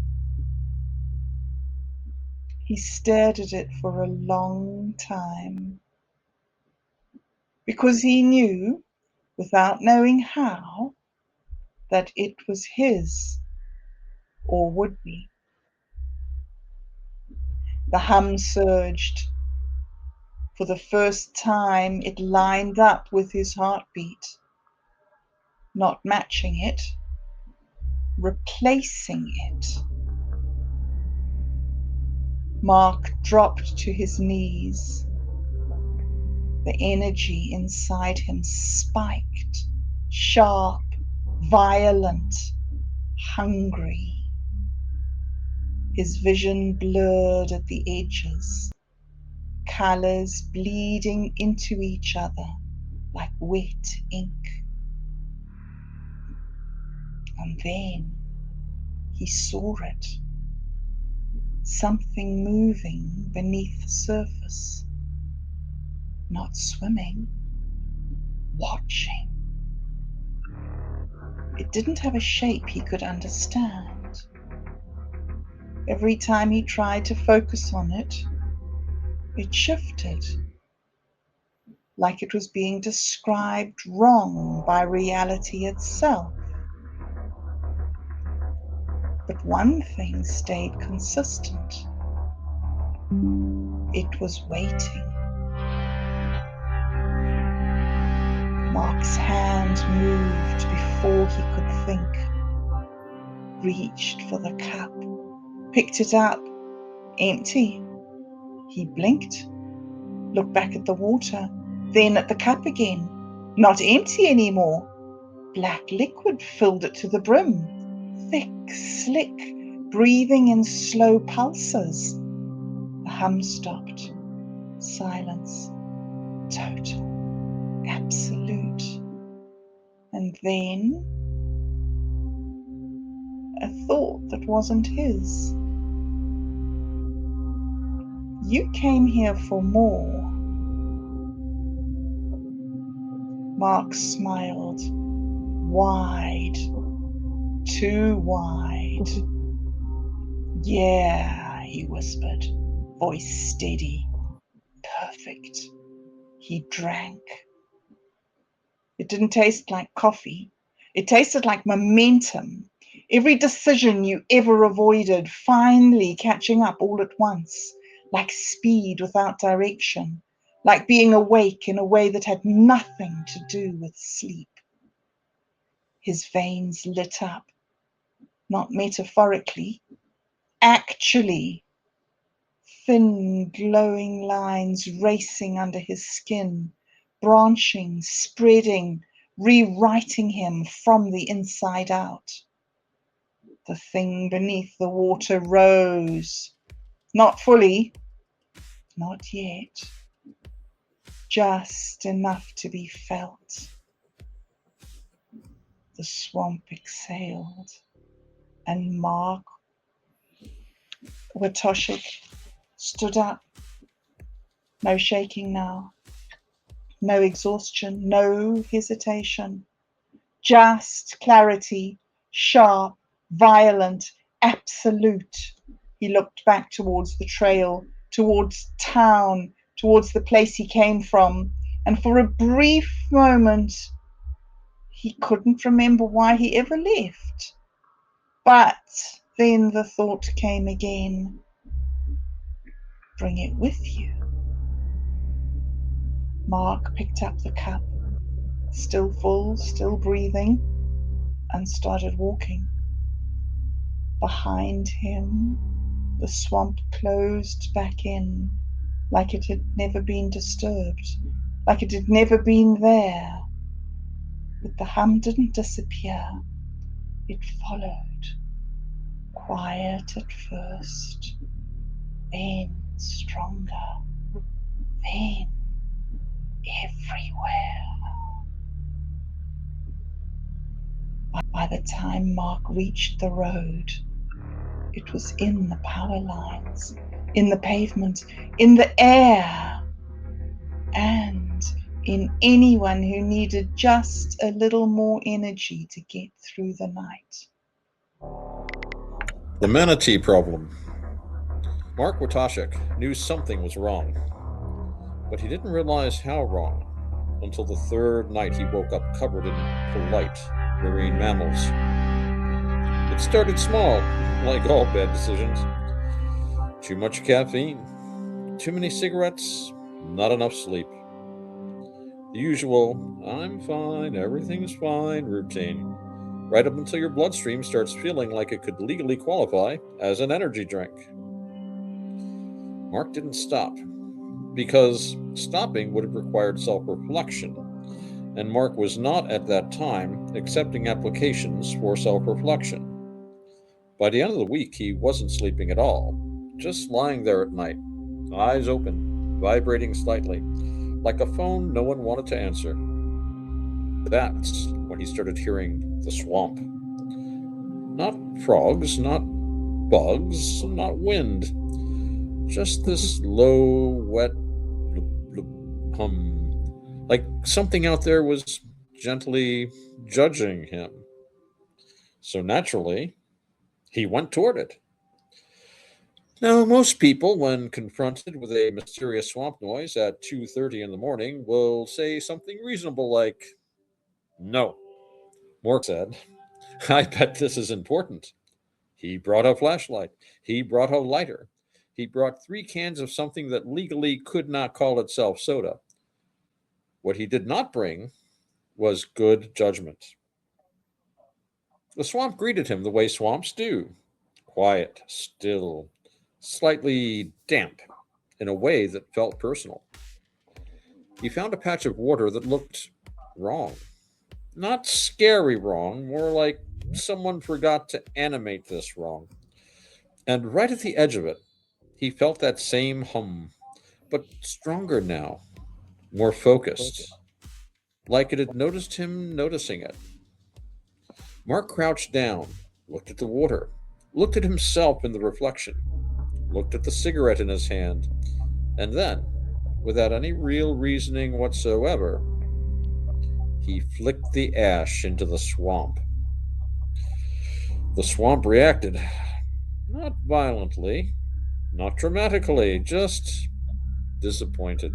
He stared at it for a long time, because he knew, without knowing how, that it was his, or would be. The hum surged. For the first time, it lined up with his heartbeat, not matching it, replacing it. Mark dropped to his knees. The energy inside him spiked, sharp, violent, hungry. His vision blurred at the edges, colors bleeding into each other like wet ink. And then he saw it. Something moving beneath the surface. Not swimming, watching. It didn't have a shape he could understand. Every time he tried to focus on it, it shifted, like it was being described wrong by reality itself. But one thing stayed consistent. It was waiting. Mark's hand moved before he could think. Reached for the cup, picked it up, empty. He blinked, looked back at the water, then at the cup again. Not empty anymore. Black liquid filled it to the brim. Thick, slick, breathing in slow pulses. The hum stopped. Silence. Total. Absolute. And then a thought that wasn't his. You came here for more. Mark smiled. Wide. Too wide. Yeah, he whispered, voice steady. Perfect. He drank. It didn't taste like coffee. It tasted like momentum. Every decision you ever avoided finally catching up all at once, like speed without direction, like being awake in a way that had nothing to do with sleep. His veins lit up, not metaphorically, actually. Thin, glowing lines racing under his skin, branching, spreading, rewriting him from the inside out. The thing beneath the water rose. Not fully, not yet. Just enough to be felt. The swamp exhaled, and Mark Watoshik stood up. No shaking now. No exhaustion, no hesitation. Just clarity, sharp, violent, absolute. He looked back towards the trail, towards town, towards the place he came from, and for a brief moment he couldn't remember why he ever left. But then the thought came again. Bring it with you. Mark picked up the cup, still full, still breathing, and started walking. Behind him, the swamp closed back in, like it had never been disturbed, like it had never been there. But the hum didn't disappear. It followed, quiet at first, then stronger, then everywhere. By the time Mark reached the road, it was in the power lines, in the pavement, in the air, and in anyone who needed just a little more energy to get through the night. The manatee problem. Mark Watashik knew something was wrong, but he didn't realize how wrong until the third night he woke up covered in polite marine mammals. It started small, like all bad decisions. Too much caffeine, too many cigarettes, not enough sleep. The usual, I'm fine, everything's fine routine, right up until your bloodstream starts feeling like it could legally qualify as an energy drink. Mark didn't stop, because stopping would have required self-reflection, and Mark was not at that time accepting applications for self-reflection. By the end of the week, he wasn't sleeping at all, just lying there at night, eyes open, vibrating slightly, like a phone no one wanted to answer. That's when he started hearing the swamp. Not frogs, not bugs, not wind. Just this low, wet bloop, bloop, hum. Like something out there was gently judging him. So naturally, he went toward it. Now, most people, when confronted with a mysterious swamp noise at 2:30 in the morning, will say something reasonable like, "No." Mork said, "I bet this is important." He brought a flashlight. He brought a lighter. He brought 3 cans of something that legally could not call itself soda. What he did not bring was good judgment. The swamp greeted him the way swamps do: quiet, still, slightly damp, in a way that felt personal. He found a patch of water that looked wrong. Not scary wrong, more like someone forgot to animate this wrong. And right at the edge of it, he felt that same hum, but stronger now, more focused, like it had noticed him noticing it. Mark crouched down, looked at the water, looked at himself in the reflection, looked at the cigarette in his hand, and then, without any real reasoning whatsoever, he flicked the ash into the swamp. The swamp reacted, not violently, not dramatically, just disappointed.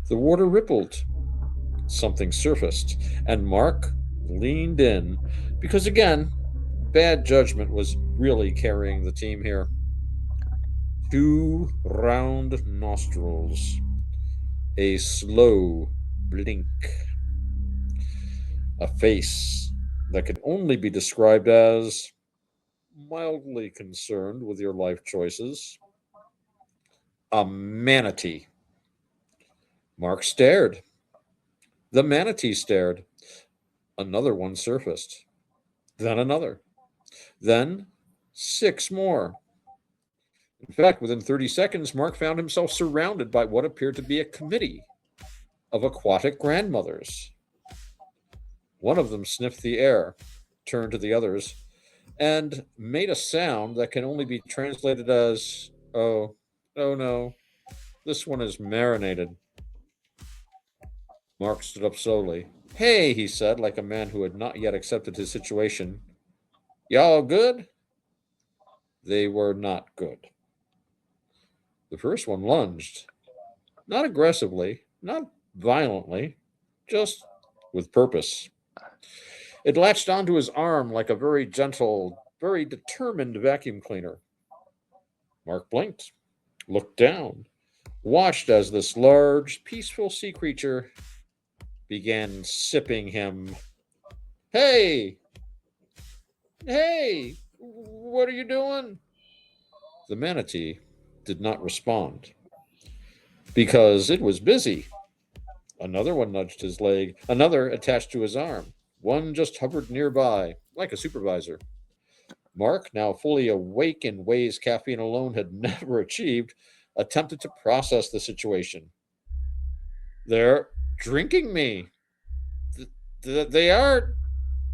The water rippled. Something surfaced, and Mark leaned in because, again, bad judgment was really carrying the team here. 2 round nostrils, a slow blink, a face that could only be described as mildly concerned with your life choices. A manatee. Mark stared. The manatee stared. Another one surfaced. Then another. Then 6 more. In fact, within 30 seconds, Mark found himself surrounded by what appeared to be a committee of aquatic grandmothers. One of them sniffed the air, turned to the others, and made a sound that can only be translated as, "Oh, oh no, this one is marinated." Mark stood up slowly. "Hey," he said, like a man who had not yet accepted his situation. "Y'all good?" They were not good. The first one lunged. Not aggressively, not violently, just with purpose. It latched onto his arm like a very gentle, very determined vacuum cleaner. Mark blinked, looked down, watched as this large, peaceful sea creature began sipping him. "Hey! Hey! What are you doing?" The manatee did not respond because it was busy. Another one nudged his leg, another attached to his arm. One just hovered nearby, like a supervisor. Mark, now fully awake in ways caffeine alone had never achieved, attempted to process the situation. They're drinking me. They are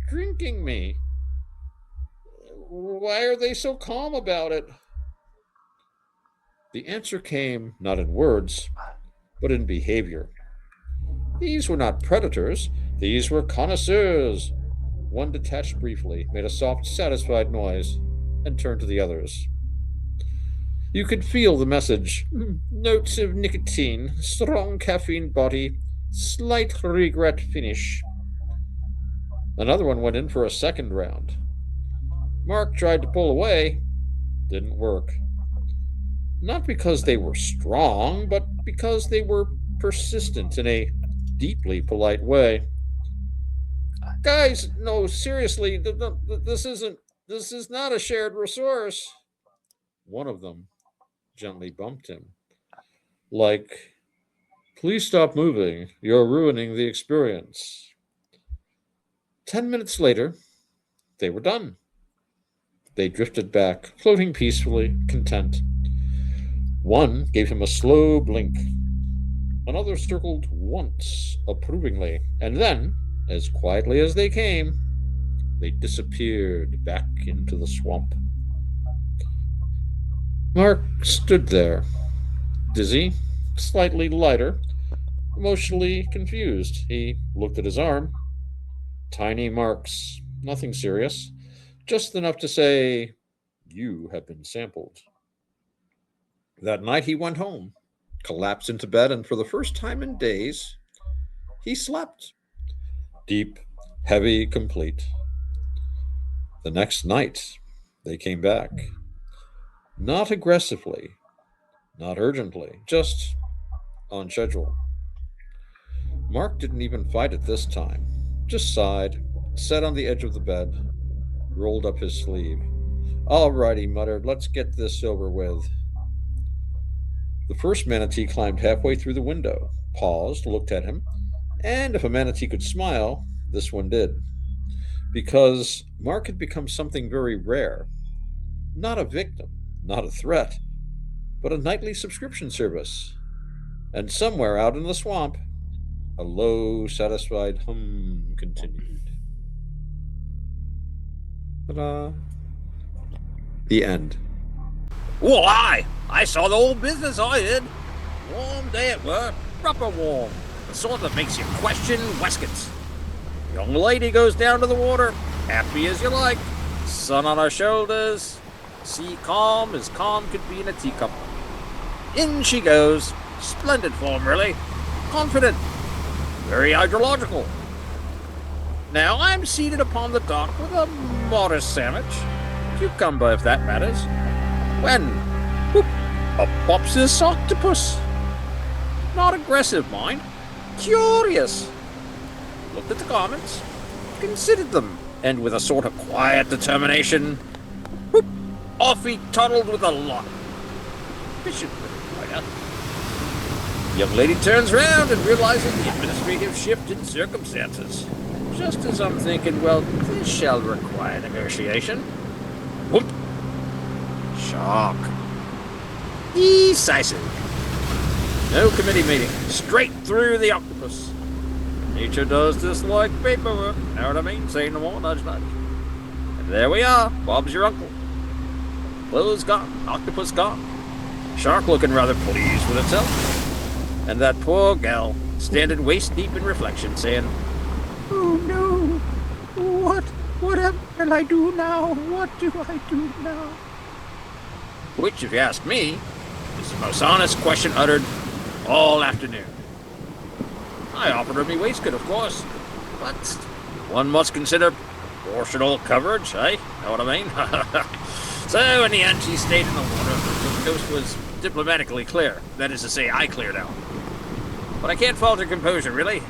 drinking me. Why are they so calm about it? The answer came not in words, but in behavior. These were not predators, these were connoisseurs. One detached briefly, made a soft, satisfied noise, and turned to the others. You could feel the message. Notes of nicotine, strong caffeine body, slight regret finish. Another one went in for a second round. Mark tried to pull away, didn't work. Not because they were strong, but because they were persistent in a deeply polite way. Guys, no, seriously, this is not a shared resource. One of them gently bumped him. Like, please stop moving. You're ruining the experience. 10 minutes later, they were done. They drifted back, floating peacefully, content. One gave him a slow blink. Another circled once, approvingly, and then, as quietly as they came, they disappeared back into the swamp. Mark stood there, dizzy, slightly lighter, emotionally confused. He looked at his arm. Tiny marks, nothing serious, just enough to say, "You have been sampled." That night he went home, collapsed into bed, and for the first time in days, he slept. Deep, heavy, complete. The next night, they came back. Not aggressively, not urgently, just on schedule. Mark didn't even fight it this time, just sighed, sat on the edge of the bed, rolled up his sleeve. "All right," he muttered, "let's get this over with." The first manatee climbed halfway through the window, paused, looked at him, and if a manatee could smile, this one did. Because Mark had become something very rare. Not a victim, not a threat, but a nightly subscription service. And somewhere out in the swamp, a low, satisfied hum continued. Ta-da! The end. Well, I saw the whole business, I did. Warm day at work, proper warm. The sort that makes you question waistcoats. Young lady goes down to the water, happy as you like. Sun on her shoulders, sea calm as calm could be in a teacup. In she goes, splendid form really, confident, very hydrological. Now I'm seated upon the dock with a modest sandwich, cucumber if that matters, when, whoop, up pops this octopus. Not aggressive, mind, curious. Looked at the garments, considered them, and with a sort of quiet determination, whoop, off he toddled with a lot. Efficient little player. Young lady turns round and realizes the administrative shift in circumstances. Just as I'm thinking, well, this shall require negotiation. Whoop. Shock. Decisive. No committee meeting. Straight through the octopus. Nature does this like paperwork. Know what I mean? Say no more, nudge, nudge. And there we are. Bob's your uncle. Clothes gone. Octopus gone. Shark looking rather pleased with itself. And that poor gal, standing waist deep in reflection, saying, Oh no! Whatever will I do now? What do I do now? Which, if you ask me, is the most honest question uttered all afternoon. I offered her me waistcoat, of course, but one must consider proportional coverage, eh? Know what I mean? So, in the end, she stayed in the water. The coast was diplomatically clear. That is to say, I cleared out. But I can't fault her composure, really.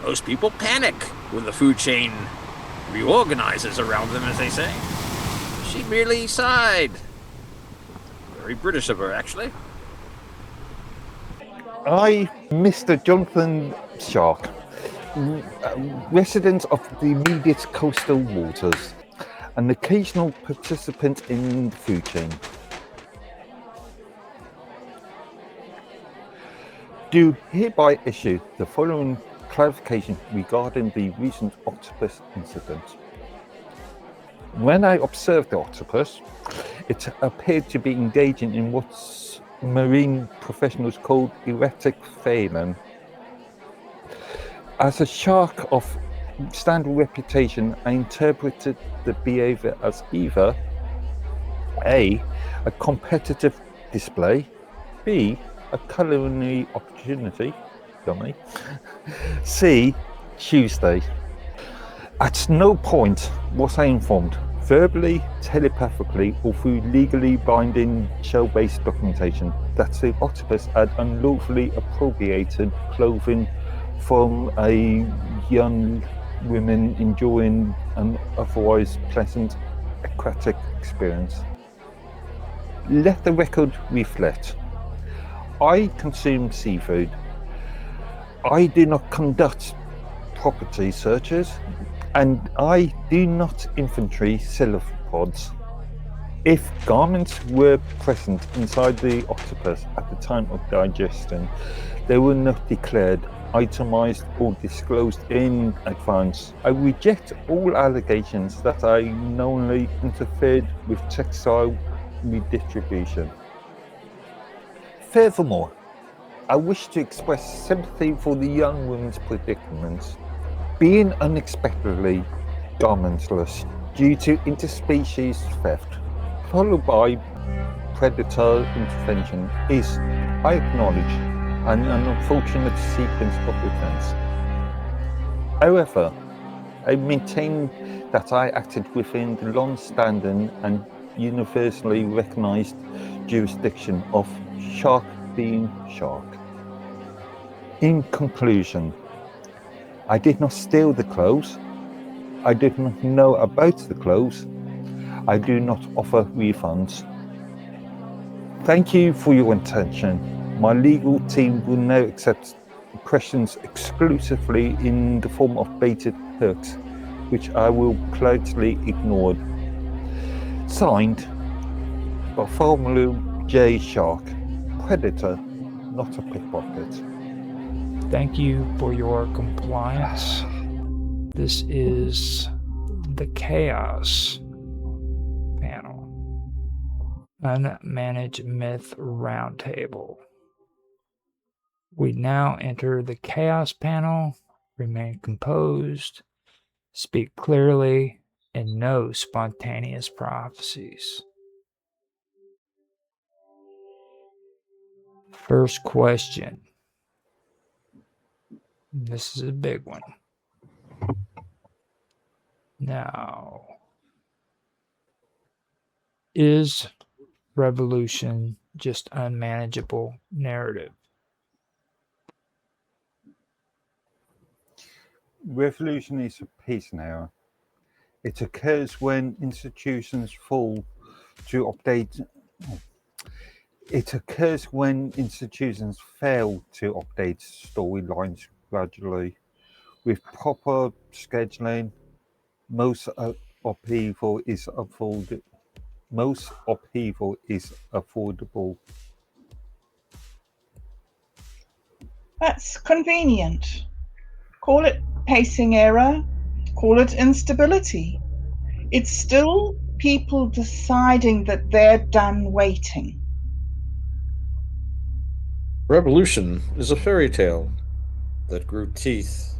Most people panic when the food chain reorganizes around them, as they say. She merely sighed. Very British of her, actually. I, Mr. Jonathan Shark, resident of the immediate coastal waters, an occasional participant in the food chain. do hereby issue the following clarification regarding the recent octopus incident. When I observed the octopus, it appeared to be engaging in what marine professionals call erratic failing. As a shark of standard reputation, I interpreted the behavior as either A, a competitive display, B, a culinary opportunity, dummy, C, Tuesday. At no point was I informed, verbally, telepathically, or through legally binding shell-based documentation, that the octopus had unlawfully appropriated clothing from a young woman enjoying an otherwise pleasant aquatic experience. Let the record reflect. I consume seafood. I do not conduct property searches, and I do not inventory cephalopods. If garments were present inside the octopus at the time of digestion, they were not declared, itemized, or disclosed in advance. I reject all allegations that I knowingly interfered with textile redistribution. Furthermore, I wish to express sympathy for the young woman's predicament. Being unexpectedly garmentless due to interspecies theft, followed by predator intervention, is, I acknowledge, an unfortunate sequence of events. However, I maintain that I acted within the long-standing and universally recognized jurisdiction of shark being shark. In conclusion, I did not steal the clothes. I did not know about the clothes. I do not offer refunds. Thank you for your attention. My legal team will now accept questions exclusively in the form of baited hooks, which I will politely ignore. Signed, Bartholomew J. Shark, Predator, not a pickpocket. Thank you for your compliance. This is the Chaos panel. Unmanaged Myth Roundtable. We now enter the Chaos panel. Remain composed. Speak clearly, and no spontaneous prophecies. First question. This is a big one. Now, is revolution just unmanageable narrative? Revolution is a peace now. It occurs when institutions fall to update. It occurs when institutions fail to update storylines gradually. With proper scheduling, most upheaval is affordable. That's convenient. Call it pacing error, call it instability. It's still people deciding that they're done waiting. Revolution is a fairy tale that grew teeth.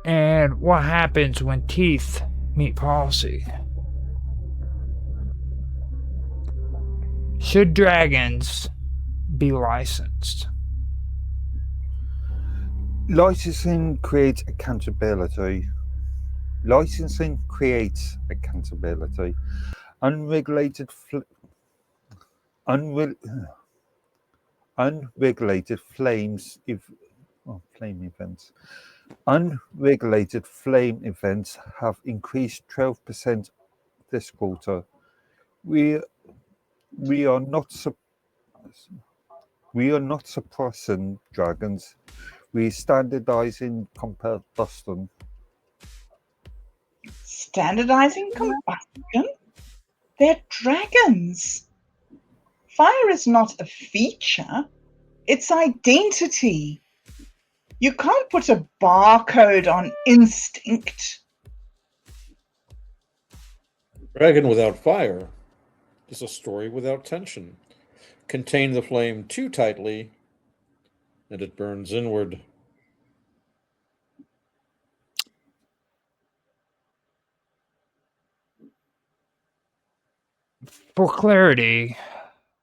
And what happens when teeth meet policy? Should dragons be licensed? Licensing creates accountability. Unregulated flame events have increased 12% this quarter. We are not suppressing dragons. We're standardizing combustion. Standardizing combustion? They're dragons. Fire is not a feature, it's identity. You can't put a barcode on instinct. Dragon without fire is a story without tension. Contain the flame too tightly, and it burns inward. For clarity,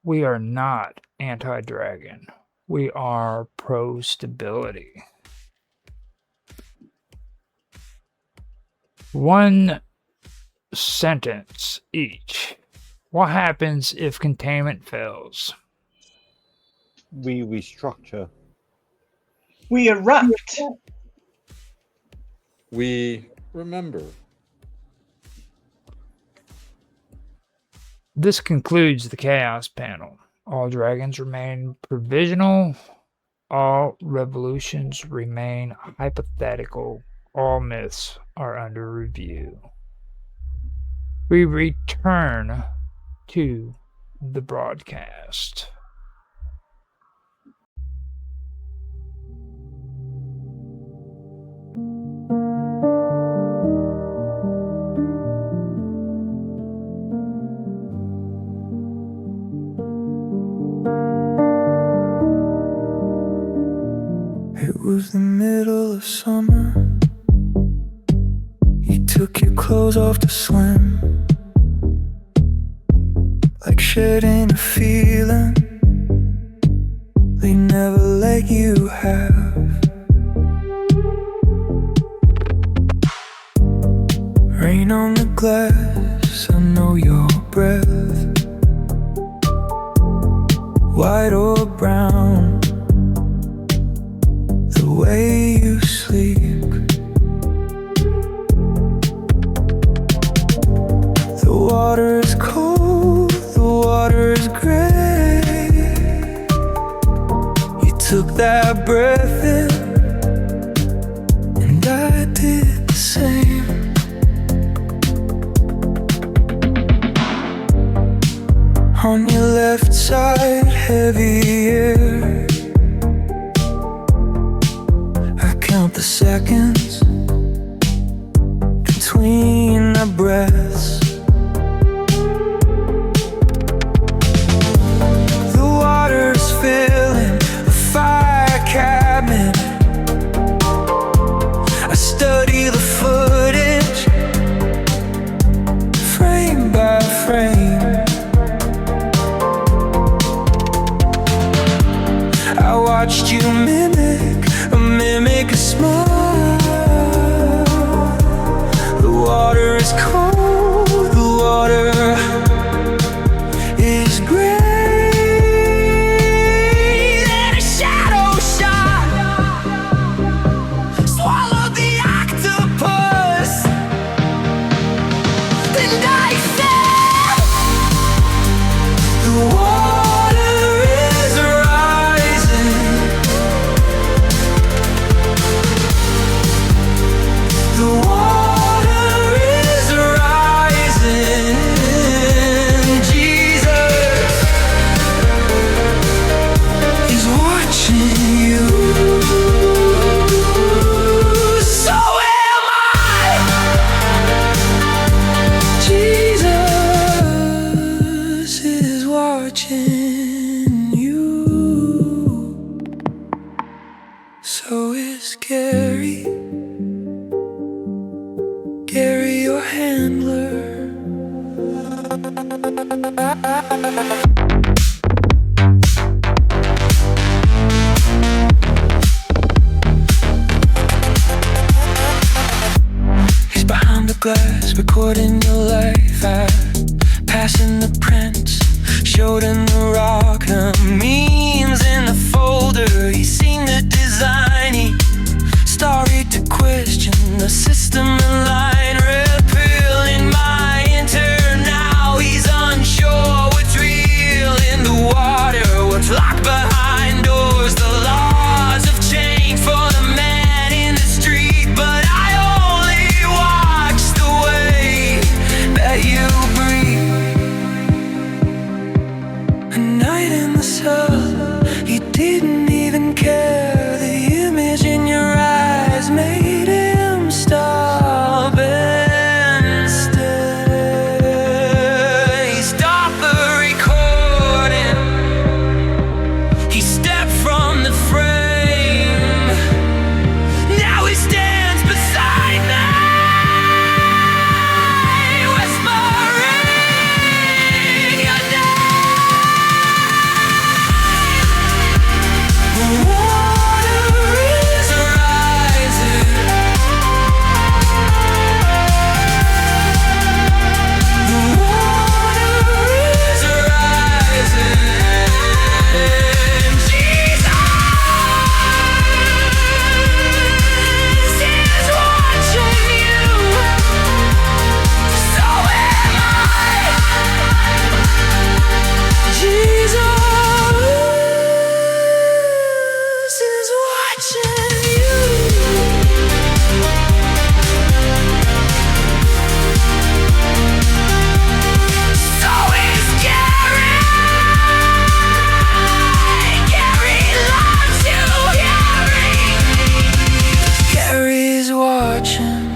we are not anti-dragon. We are pro-stability. One sentence each. What happens if containment fails? We restructure. We erupt. We remember. This concludes the Chaos panel. All dragons remain provisional. All revolutions remain hypothetical. All myths are under review. We return to the broadcast. It was the middle of summer. You took your clothes off to swim, like shedding a feeling they never let you have. Rain on the glass, I know your breath. White or brown, the way you sleep. The water is cold, the water is gray. You took that breath in, and I did the same. On your left side, heavy air. I count the seconds between our breaths. The water's filling a fire cabinet. I study the footage, frame by frame. I watched you mimic a smile. The water is cold, the water is gray. Then a shadow shot swallowed the octopus. Then I said, the water is rising. The water is rising. Jesus is watching you. So am I. Jesus is watching you. So is Gary. Gary, your handler. He's behind the glass, recording your life app, passing the prints, showed in the rock, memes in the folder. He's seen the design, he started to question the system in line, repealing my enter. Now he's unsure what's real in the water, what's locked behind doors. The laws have changed for the man in the street, but I only watch the way that you breathe. in the sun. He didn't even care. The image in your eyes made him stop and stare. He stopped the recording. He stepped from the frame. Now he stands beside me, whispering your name. The water is rising. The water is rising. Jesus is watching you. So am I. Jesus is watching you. So is Gary. Gary loves you, Gary. Gary's watching.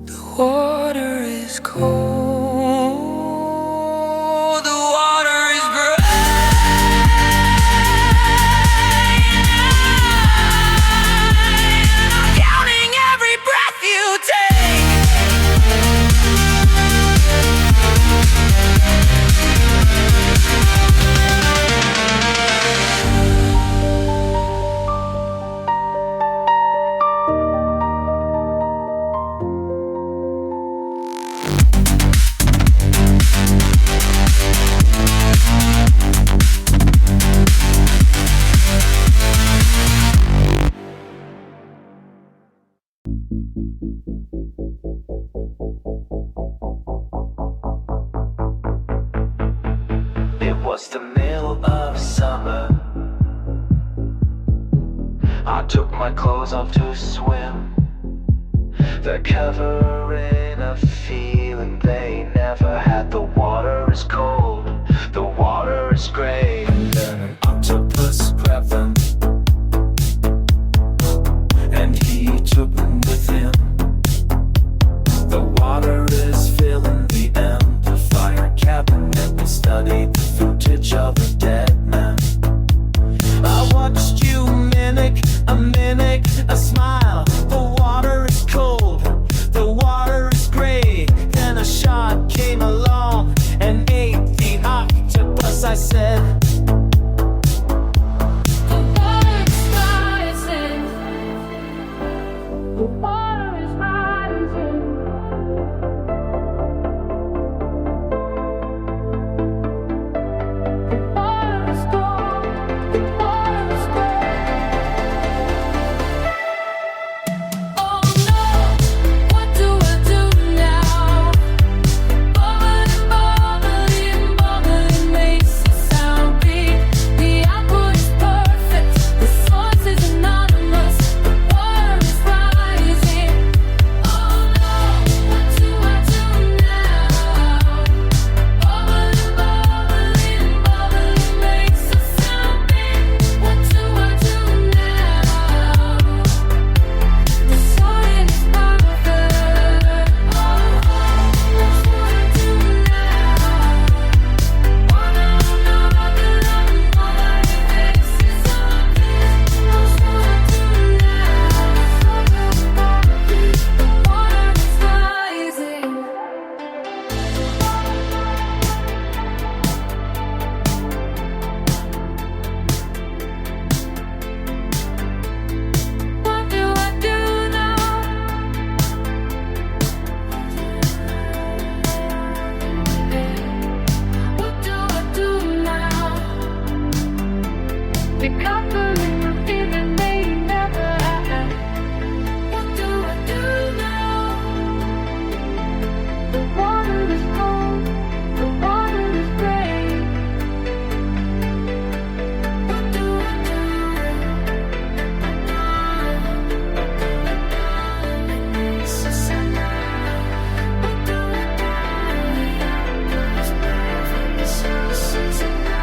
The water is cold. The water is bright. I'm counting every breath you take. It was the middle of summer. I took my clothes off to swim. They're covering a feeling they never had. The water is cold, the water is gray. Then an octopus grabbed them, and he took them with him. The water is filling the amplifier cabinet. We studied the footage of a dead man. I watched you mimic, a smile. The water is cold, the water is gray. Then a shark came along and ate the octopus. I said, the water is rising. The water is rising. The water is cold, the water is gray. Oh no, what do I do now? Bubbling, bubbling, bubbling makes the sound beat. The output is perfect, the source is anonymous. The water is rising. Oh no, what do I do now? Bubbling, bubbling, bubbling makes the sound beat. What do I do now? The soil is perfect. Oh, what do I do now? Wanna know the love makes the sound beat. What do I do now? The water is rising. What do I do now? What do I do now? Recovering a feeling they never had. What do I do now? The water is cold, the water is gray. What do I do? What do I do?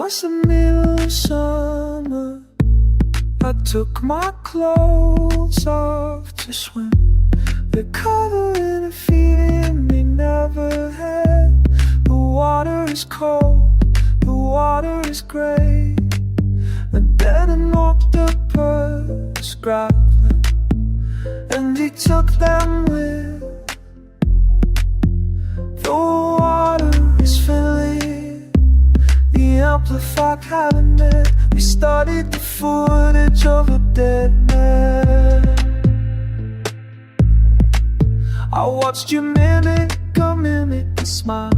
was the middle of summer. I took my clothes off to swim. They're covering a feeling they never had. The water is cold, the water is gray, and then an octopus grabbed me, and he took them with. The water is filling the amplified cabinet. We studied the footage of a dead man. I watched you mimic a mimic and smile.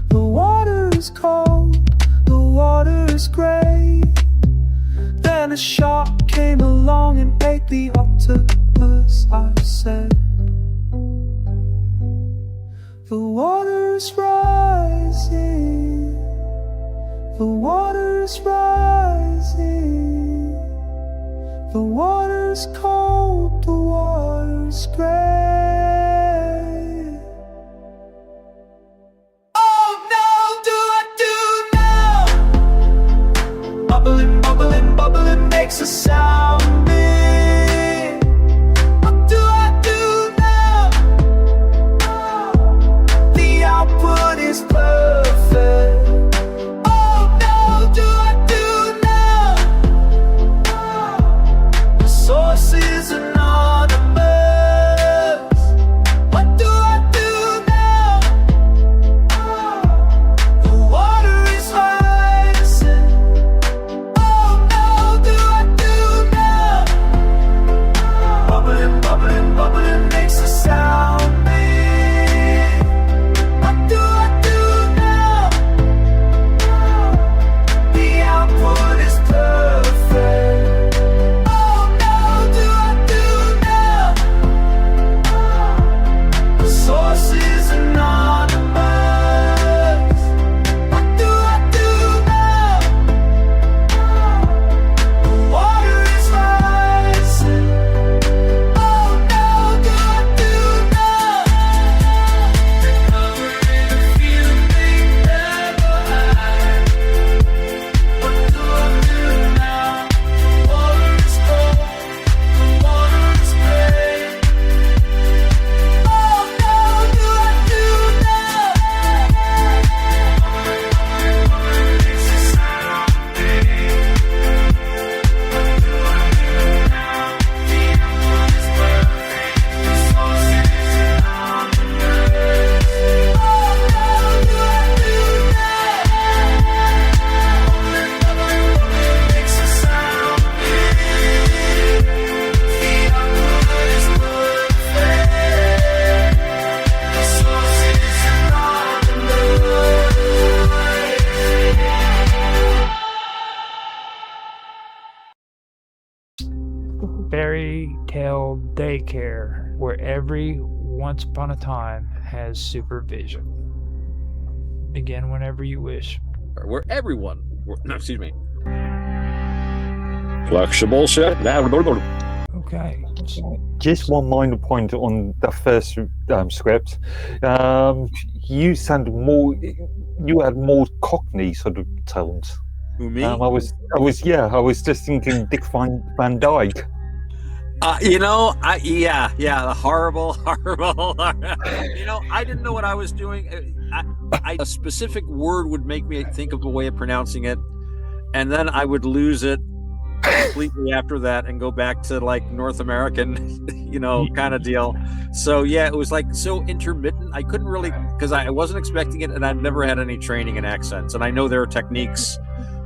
The water is cold, the water is gray. Then a shark came along and ate the octopus, I said. The water is rising, the water is rising. The water is cold, the water is gray. Oh no, do I do now? Bubbling, bubbling, bubbling makes a sound. What do I do now? The output is perfect. Oh no, do I do now? The source is anonymous. What do I do now? The water is rising. Oh no, do I do now? Bubbling, bubbling, bubbling makes a sound. What do I do now? The output is perfect. Oh no, do I do now? The source is anonymous. What do I do now? The water is rising. Oh no, do I do now? Recovering a feeling they never had. What do I do now? The water is cold, the water is gray. Oh no, do I do now? Makes a sound. What do I do now? The output is perfect. The source is anonymous. Oh no, do I do now? Makes a sound. The output is perfect. The source is anonymous. Fairy Tale Daycare, where every once upon a time has supervision. Begin whenever you wish. Where everyone, no, excuse me. Flexible shit. Okay. Just one minor point on the first script. You sounded more. You had more Cockney sort of tones. Who, me? I was just thinking Dick Van Dyke. The horrible. I didn't know what I was doing. A specific word would make me think of a way of pronouncing it, and then I would lose it completely after that and go back to like North American, kind of deal. So yeah, it was like so intermittent. I couldn't really, because I wasn't expecting it, and I've never had any training in accents, and I know there are techniques.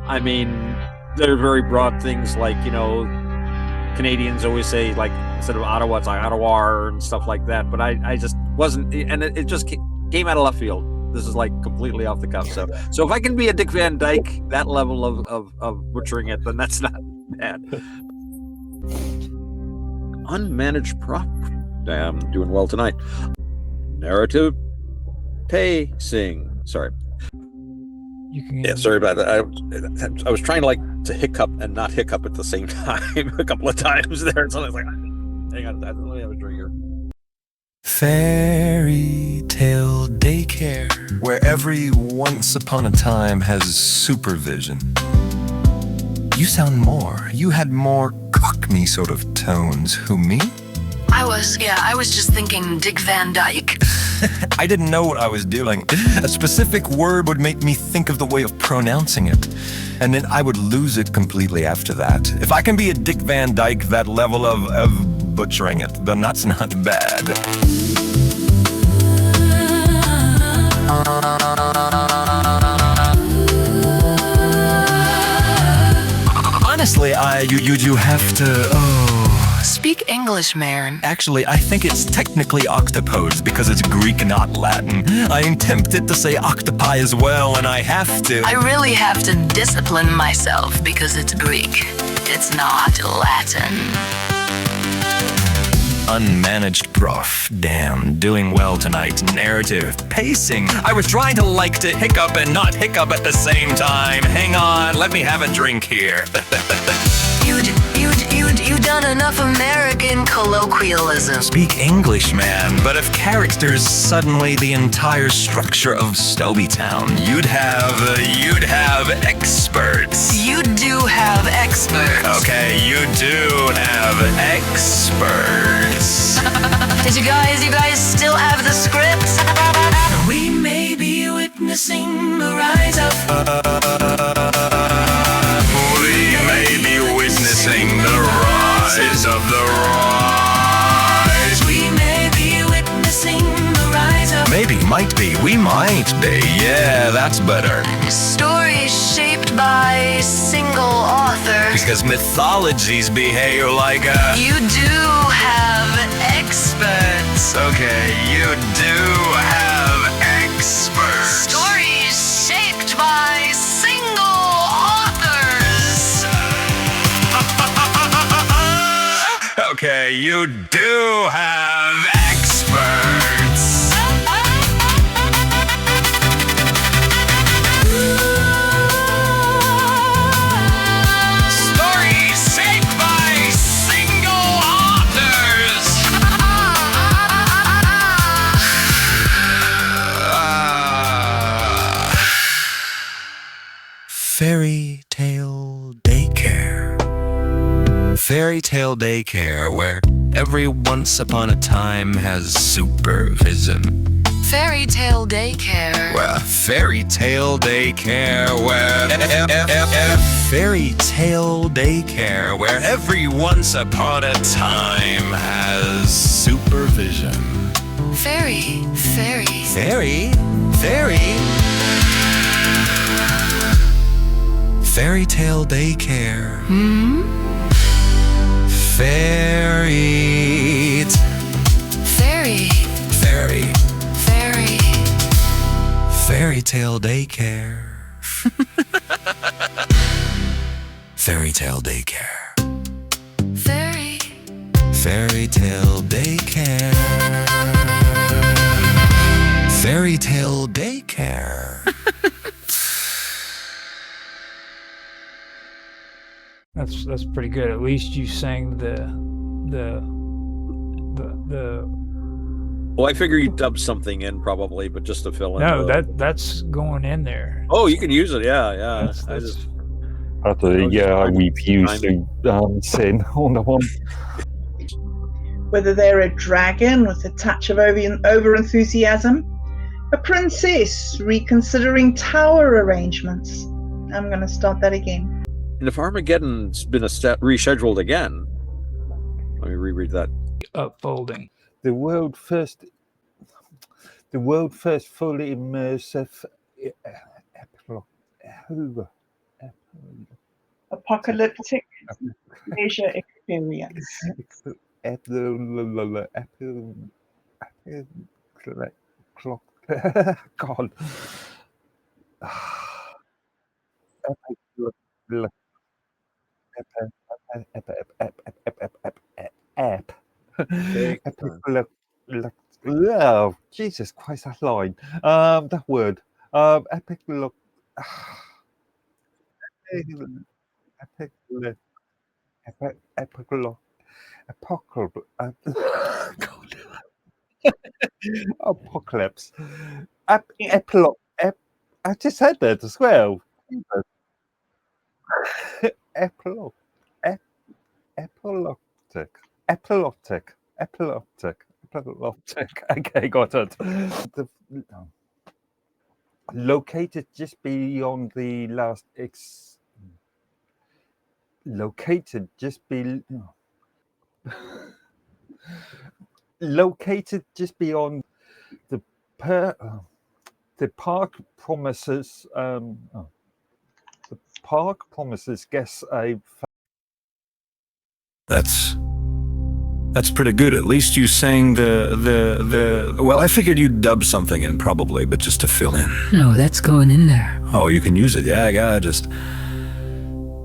I mean, there are very broad things like, Canadians always say, like, instead of Ottawa, it's like Ottawa and stuff like that. But I just wasn't, and it just came out of left field. This is like completely off the cuff. So if I can be a Dick Van Dyke, that level of butchering it, then that's not bad. Unmanaged prop. I'm doing well tonight. Narrative pacing. Sorry. Sorry about that. I was trying to hiccup and not hiccup at the same time a couple of times there. So I was like, hang on, let me have a drink here. Fairy tale daycare, where every once upon a time has supervision. You sound more. You had more Cockney sort of tones. Who, me? I was just thinking Dick Van Dyke. I didn't know what I was doing. A specific word would make me think of the way of pronouncing it, and then I would lose it completely after that. If I can be a Dick Van Dyke that level of butchering it, then that's not bad. Honestly, you have to, Speak English, man. Actually, I think it's technically octopodes because it's Greek, not Latin. I am tempted to say octopi as well, and I have to. I really have to discipline myself because it's Greek. It's not Latin. Unmanaged, prof. Damn, doing well tonight. Narrative, pacing. I was trying to hiccup and not hiccup at the same time. Hang on, let me have a drink here. You done enough American colloquialism. Speak English, man. But if characters suddenly the entire structure of Stelbytown, you'd have experts. You do have experts. Okay, you do have experts. Did you guys still have the script? We may be witnessing the rise of We may be witnessing the rise of the rise. We may be witnessing the rise of Maybe, might be, we might be. Yeah, that's better. Stories shaped by single author. Because mythologies behave like a... You do have experts. Okay, you do have experts. Stories shaped by single authors. Okay, you do have experts. Stories shaped by single authors. Fairy tale daycare. Fairy tale daycare, where every once upon a time has supervision. Fairy tale daycare. Well, fairy tale daycare, where fairy tale daycare, where every once upon a time has supervision. Fairy. Fairy. Fairy tale daycare. Fairy tale daycare. Fairy tale daycare. Fairy tale daycare. Fairy tale daycare. That's pretty good. At least you sang the Well, I figure you dubbed something in probably, but just to fill in. No, that's going in there. Oh, you can use it. Yeah. That's- I just. We've used to sin on the one. Whether they're a dragon with a touch of over enthusiasm, a princess reconsidering tower arrangements. I'm going to start that again. And if Armageddon's been rescheduled again, let me reread that. Upfolding. The world first fully immersive Apocalyptic leisure experience. God. App. Oh, Jesus Christ, that line. That word. Epic look. Epic look. Epic look. Apocalypse. God. Apocalypse. Yeah. Epilogue. I just said that as well. Epilogue. Ep, epileptic. Epileptic. Epileptic. Epileptic. Okay, got it. Located just beyond the last located just be located just beyond the the park promises the park promises guests a That's pretty good. At least you sang the. Well, I figured you'd dub something in probably, but just to fill in. No, that's going in there. Oh, you can use it. Yeah, I gotta just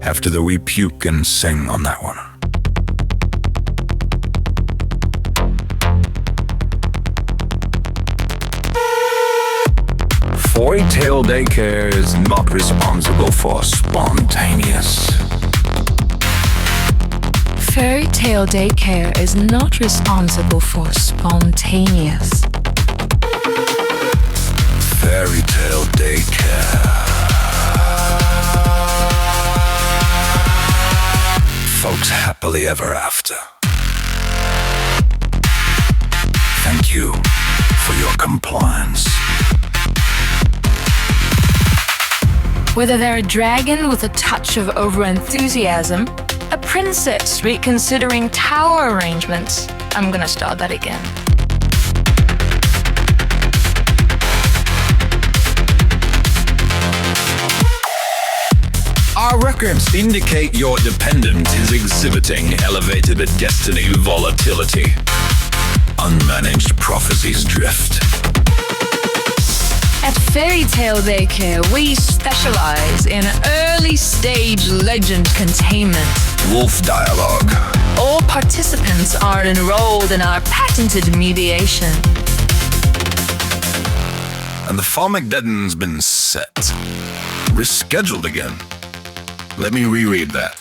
after the wee puke and sing on that one. Fairy Tale Daycare is not responsible for spontaneous. Fairy Tale Daycare is not responsible for spontaneous. Fairy Tale Daycare. Folks happily ever after. Thank you for your compliance. Whether they're a dragon with a touch of overenthusiasm, a princess reconsidering tower arrangements. I'm gonna start that again. Our records indicate your dependent is exhibiting elevated destiny volatility. Unmanaged prophecies drift. At Fairy Tale Daycare, we specialize in early stage legend containment. Wolf dialogue. All participants are enrolled in our patented mediation. And the Farmageddon's been set. Rescheduled again. Let me reread that.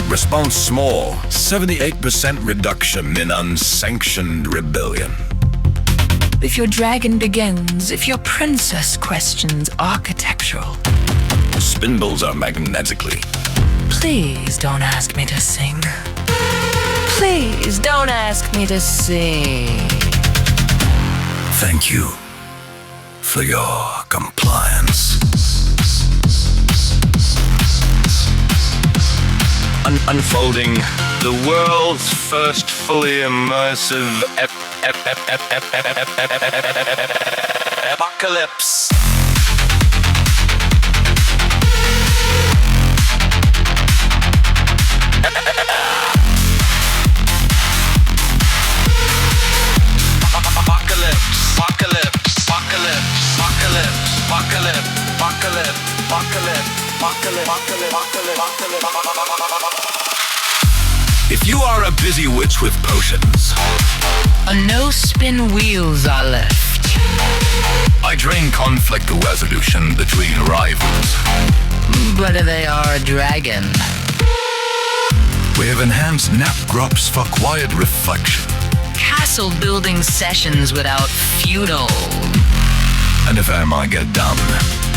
Response small. 78% reduction in unsanctioned rebellion. If your dragon begins, if your princess questions architectural. Spindles are magnetically. Please don't ask me to sing. Please don't ask me to sing. Thank you for your compliance. Unfolding the world's first fully immersive apocalypse. If you are a busy witch with potions, no-spin wheels are left. I drain conflict resolution between rivals. But they are a dragon. We have enhanced nap drops for quiet reflection. Castle building sessions without feudal. And if I get done,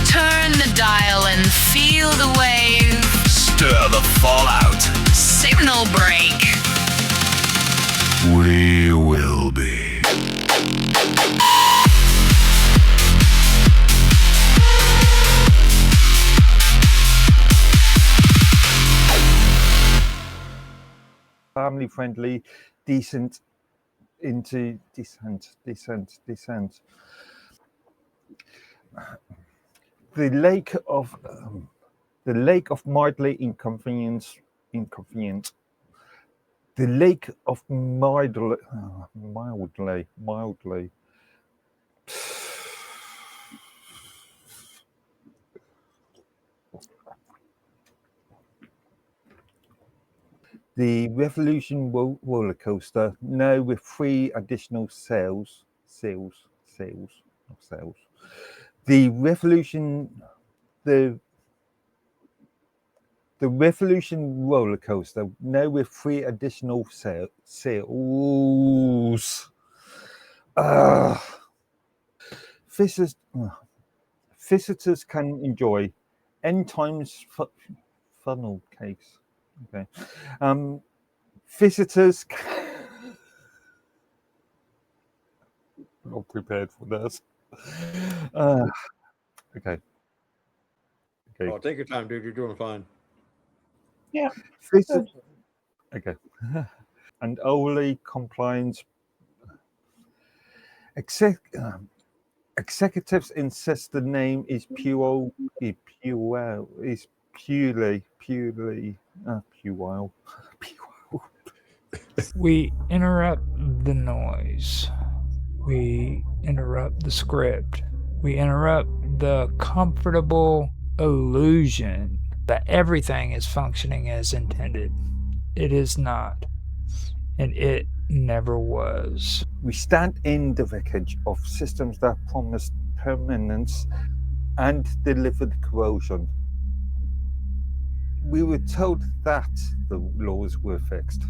turn the dial and feel the wave. Stir the fallout. Signal break. We will be. Family friendly, decent descent. The lake of mildly inconvenient. The lake of mildly. The Revolution roller coaster, now with 3 additional sails. The Revolution, the The Revolution roller coaster, now with 3 additional sails. Visitors can enjoy end times funnel cakes. Okay. Visitors not prepared for this. Okay. Oh, take your time, dude. You're doing fine. Yeah. Okay. And only compliance. Executives insist the name is puerile. We interrupt the noise. We interrupt the script. We interrupt the comfortable illusion that everything is functioning as intended. It is not, and it never was. We stand in the wreckage of systems that promised permanence and delivered corrosion. We were told that the laws were fixed.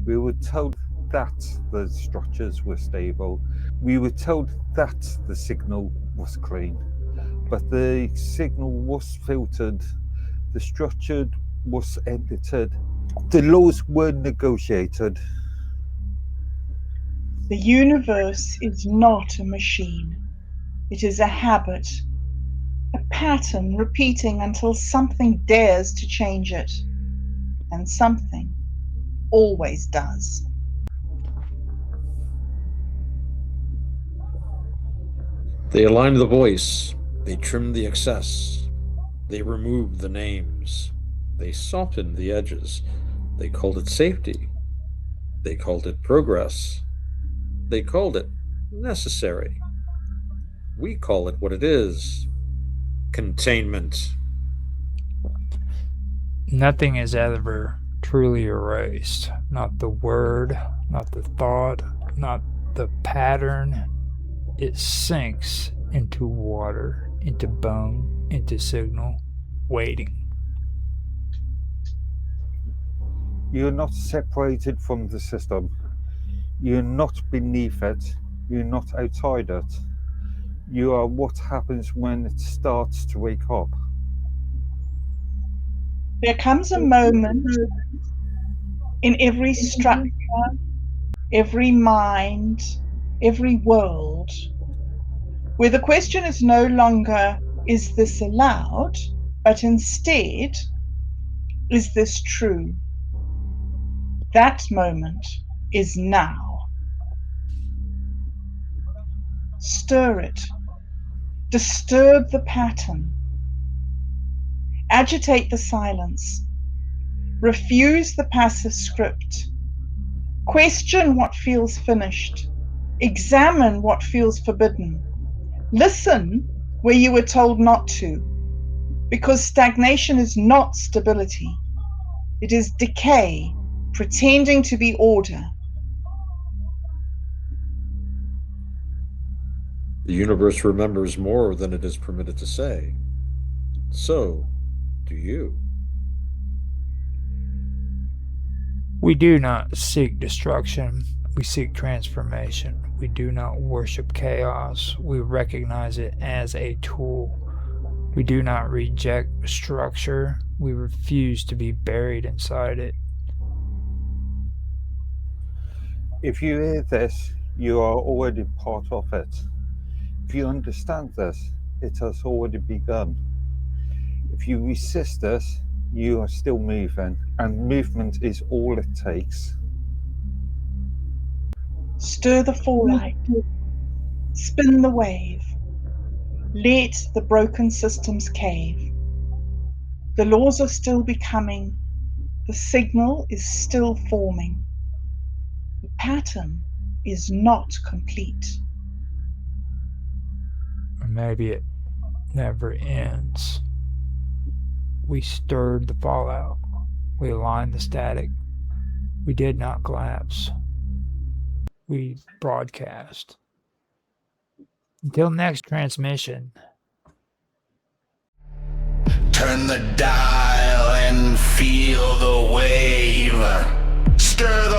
We were told that the structures were stable. We were told that the signal was clean. But the signal was filtered. The structure was edited. The laws were negotiated. The universe is not a machine. It is a habit, a pattern repeating until something dares to change it. And something always does. They aligned the voice. They trimmed the excess. They removed the names. They softened the edges. They called it safety. They called it progress. They called it necessary. We call it what it is: containment. Nothing is ever truly erased. Not the word, not the thought, not the pattern. It sinks into water, into bone, into signal, waiting. You're not separated from the system. You're not beneath it. You're not outside it. You are what happens when it starts to wake up. There comes a moment in every structure, every mind, every world, where the question is no longer, is this allowed? But instead, is this true? That moment is now. Stir it. Disturb the pattern. Agitate the silence. Refuse the passive script. Question what feels finished. Examine what feels forbidden. Listen where you were told not to, because stagnation is not stability. It is decay, pretending to be order. The universe remembers more than it is permitted to say. So do you. We do not seek destruction. We seek transformation. We do not worship chaos. We recognize it as a tool. We do not reject structure. We refuse to be buried inside it. If you hear this, you are already part of it. If you understand this, it has already begun. If you resist this, you are still moving, and movement is all it takes. Stir the fallout. Spin the wave. Let the broken systems cave. The laws are still becoming. The signal is still forming. The pattern is not complete. Or maybe it never ends. We stirred the fallout. We aligned the static. We did not collapse. We broadcast. Until next transmission. Turn the dial and feel the wave. Stir